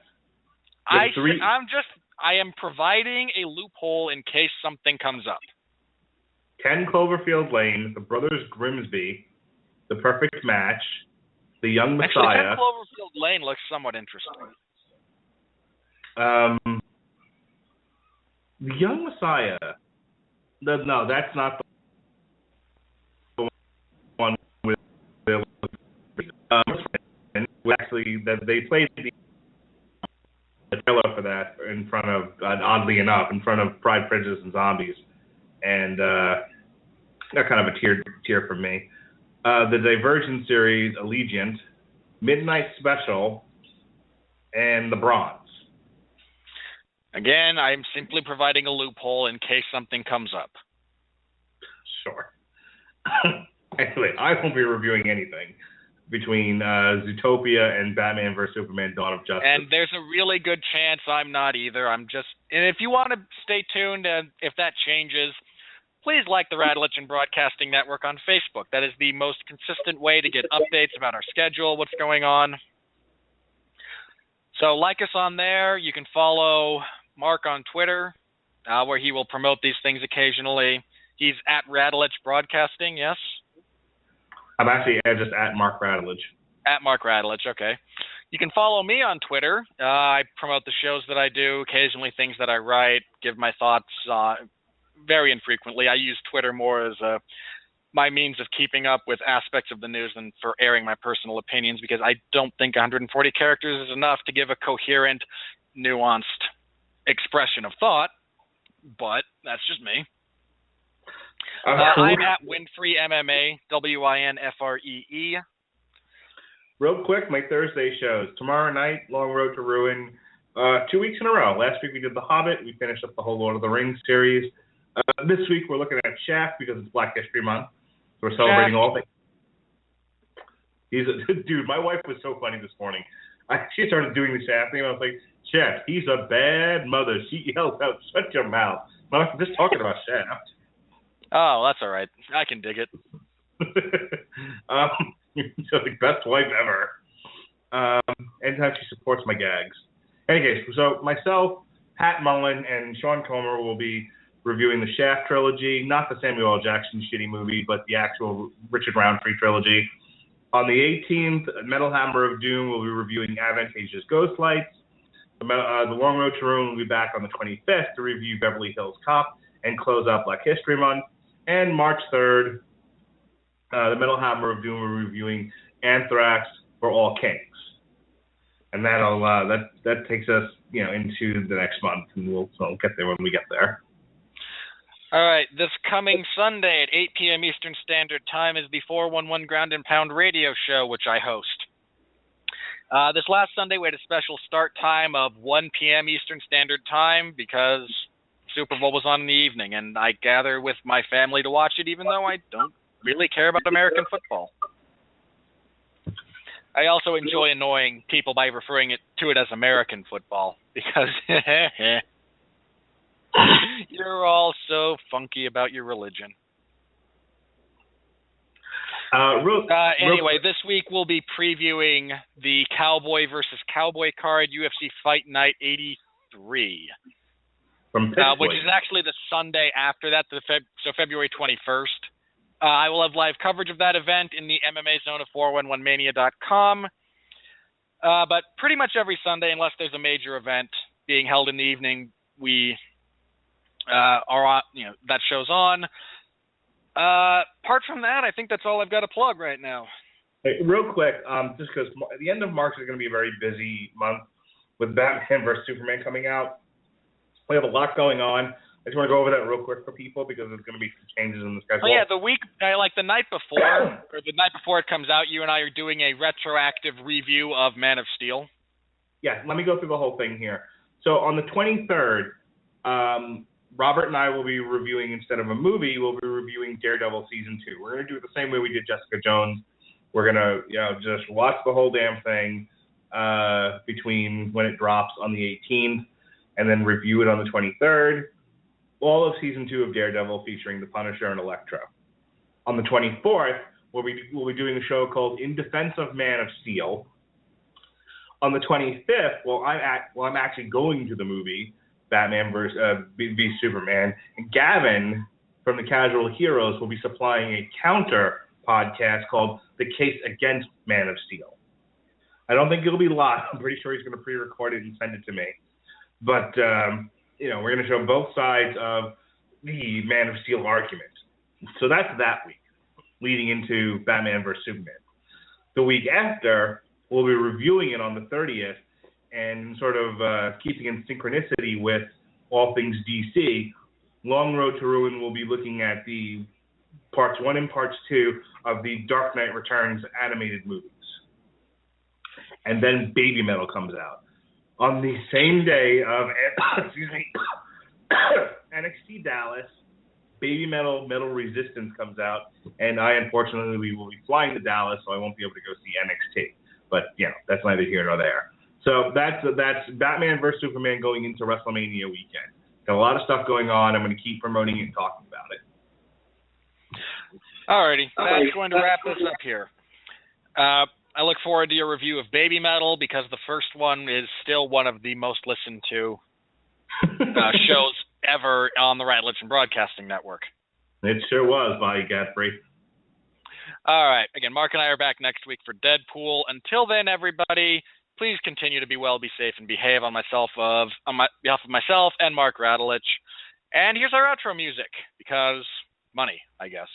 I am providing a loophole in case something comes up. 10 Cloverfield Lane, The Brothers Grimsby, The Perfect Match, The Young Messiah. Actually, 10 Cloverfield Lane looks somewhat interesting. The Young Messiah. No, that's not the one with actually that they played the trailer for that in front of, oddly enough, in front of Pride, Prejudice, and Zombies, and that kind of a tear for me. The Divergent series, Allegiant, Midnight Special, and The Bronze. Again, I'm simply providing a loophole in case something comes up. Sure. Anyway, I won't be reviewing anything between Zootopia and Batman vs. Superman: Dawn of Justice. And there's a really good chance I'm not either. And if you want to stay tuned, and if that changes, please like the Radulich and Broadcasting Network on Facebook. That is the most consistent way to get updates about our schedule, what's going on. So like us on there. You can follow Mark on Twitter, where he will promote these things occasionally. He's at Radulich Broadcasting, yes? I'm actually just at Mark Radulich. At Mark Radulich, okay. You can follow me on Twitter. I promote the shows that I do, occasionally things that I write, give my thoughts very infrequently. I use Twitter more as my means of keeping up with aspects of the news than for airing my personal opinions, because I don't think 140 characters is enough to give a coherent, nuanced expression of thought, but that's just me. I'm at Winfree MMA, WINFREE. Real quick, my Thursday shows. Tomorrow night, Long Road to Ruin. 2 weeks in a row. Last week we did The Hobbit. We finished up the whole Lord of the Rings series. This week we're looking at Shaft because it's Black History Month. We're celebrating all things. Dude, my wife was so funny this morning. She started doing the Shaft thing, and I was like, Shaft, he's a bad mother. She yelled out, shut your mouth. I'm just talking about Shaft. Oh, that's all right. I can dig it. She's the best wife ever. Anytime she supports my gags. Anyways, so myself, Pat Mullen, and Sean Comer will be reviewing the Shaft trilogy, not the Samuel L. Jackson shitty movie, but the actual Richard Roundtree trilogy. On the 18th, Metal Hammer of Doom will be reviewing Advantageous Ghostlights. The Long Road to Ruin will be back on the 25th to review Beverly Hills Cop and close out Black History Month. And March 3rd, the Metal Hammer of Doom will be reviewing Anthrax for All Kings. And that'll that takes us, into the next month, and we'll get there when we get there. All right, this coming Sunday at 8 p.m. Eastern Standard Time is the 411 Ground and Pound radio show, which I host. This last Sunday, we had a special start time of 1 p.m. Eastern Standard Time because Super Bowl was on in the evening, and I gather with my family to watch it, even though I don't really care about American football. I also enjoy annoying people by referring to it as American football, because you're all so funky about your religion. Anyway, this week we'll be previewing the Cowboy versus Cowboy card, UFC Fight Night 83. Which is actually the Sunday after that, so February 21st. I will have live coverage of that event in the MMA zone of 411mania.com. But pretty much every Sunday, unless there's a major event being held in the evening, we are on, that show's on. Apart from that, I think that's all I've got to plug right now. Hey, real quick, just because the end of March is going to be a very busy month with Batman vs. Superman coming out. We have a lot going on. I just want to go over that real quick for people because there's going to be some changes in the schedule. Oh, yeah, the week, like the night before, or the night before it comes out, you and I are doing a retroactive review of Man of Steel. Yeah, let me go through the whole thing here. So on the 23rd, Robert and I will be reviewing, instead of a movie, we'll be reviewing Daredevil Season 2. We're going to do it the same way we did Jessica Jones. We're going to, just watch the whole damn thing between when it drops on the 18th and then review it on the 23rd. All of Season 2 of Daredevil featuring the Punisher and Elektra. On the 24th, we'll be doing a show called In Defense of Man of Steel. On the 25th, I'm actually going to the movie Batman v Superman, and Gavin from the Casual Heroes will be supplying a counter podcast called The Case Against Man of Steel. I don't think it'll be live. I'm pretty sure he's going to pre-record it and send it to me. But, we're going to show both sides of the Man of Steel argument. So that's that week, leading into Batman vs. Superman. The week after, we'll be reviewing it on the 30th and sort of keeping in synchronicity with all things DC. Long Road to Ruin will be looking at the parts 1 and parts 2 of the Dark Knight Returns animated movies. And then Baby Metal comes out. On the same day of NXT Dallas, Baby Metal Resistance comes out, and I unfortunately will be flying to Dallas, so I won't be able to go see NXT. But that's neither here nor there. So that's Batman vs. Superman going into WrestleMania weekend. Got a lot of stuff going on. I'm going to keep promoting it and talking about it. Alrighty, that's going to wrap this up here. I look forward to your review of Baby Metal because the first one is still one of the most listened to shows ever on the Radulich and Broadcasting Network. It sure was, Bobby Godfrey. All right. Again, Mark and I are back next week for Deadpool. Until then, everybody, please continue to be well, be safe, and behave on behalf of myself and Mark Radulich. And here's our outro music, because money, I guess.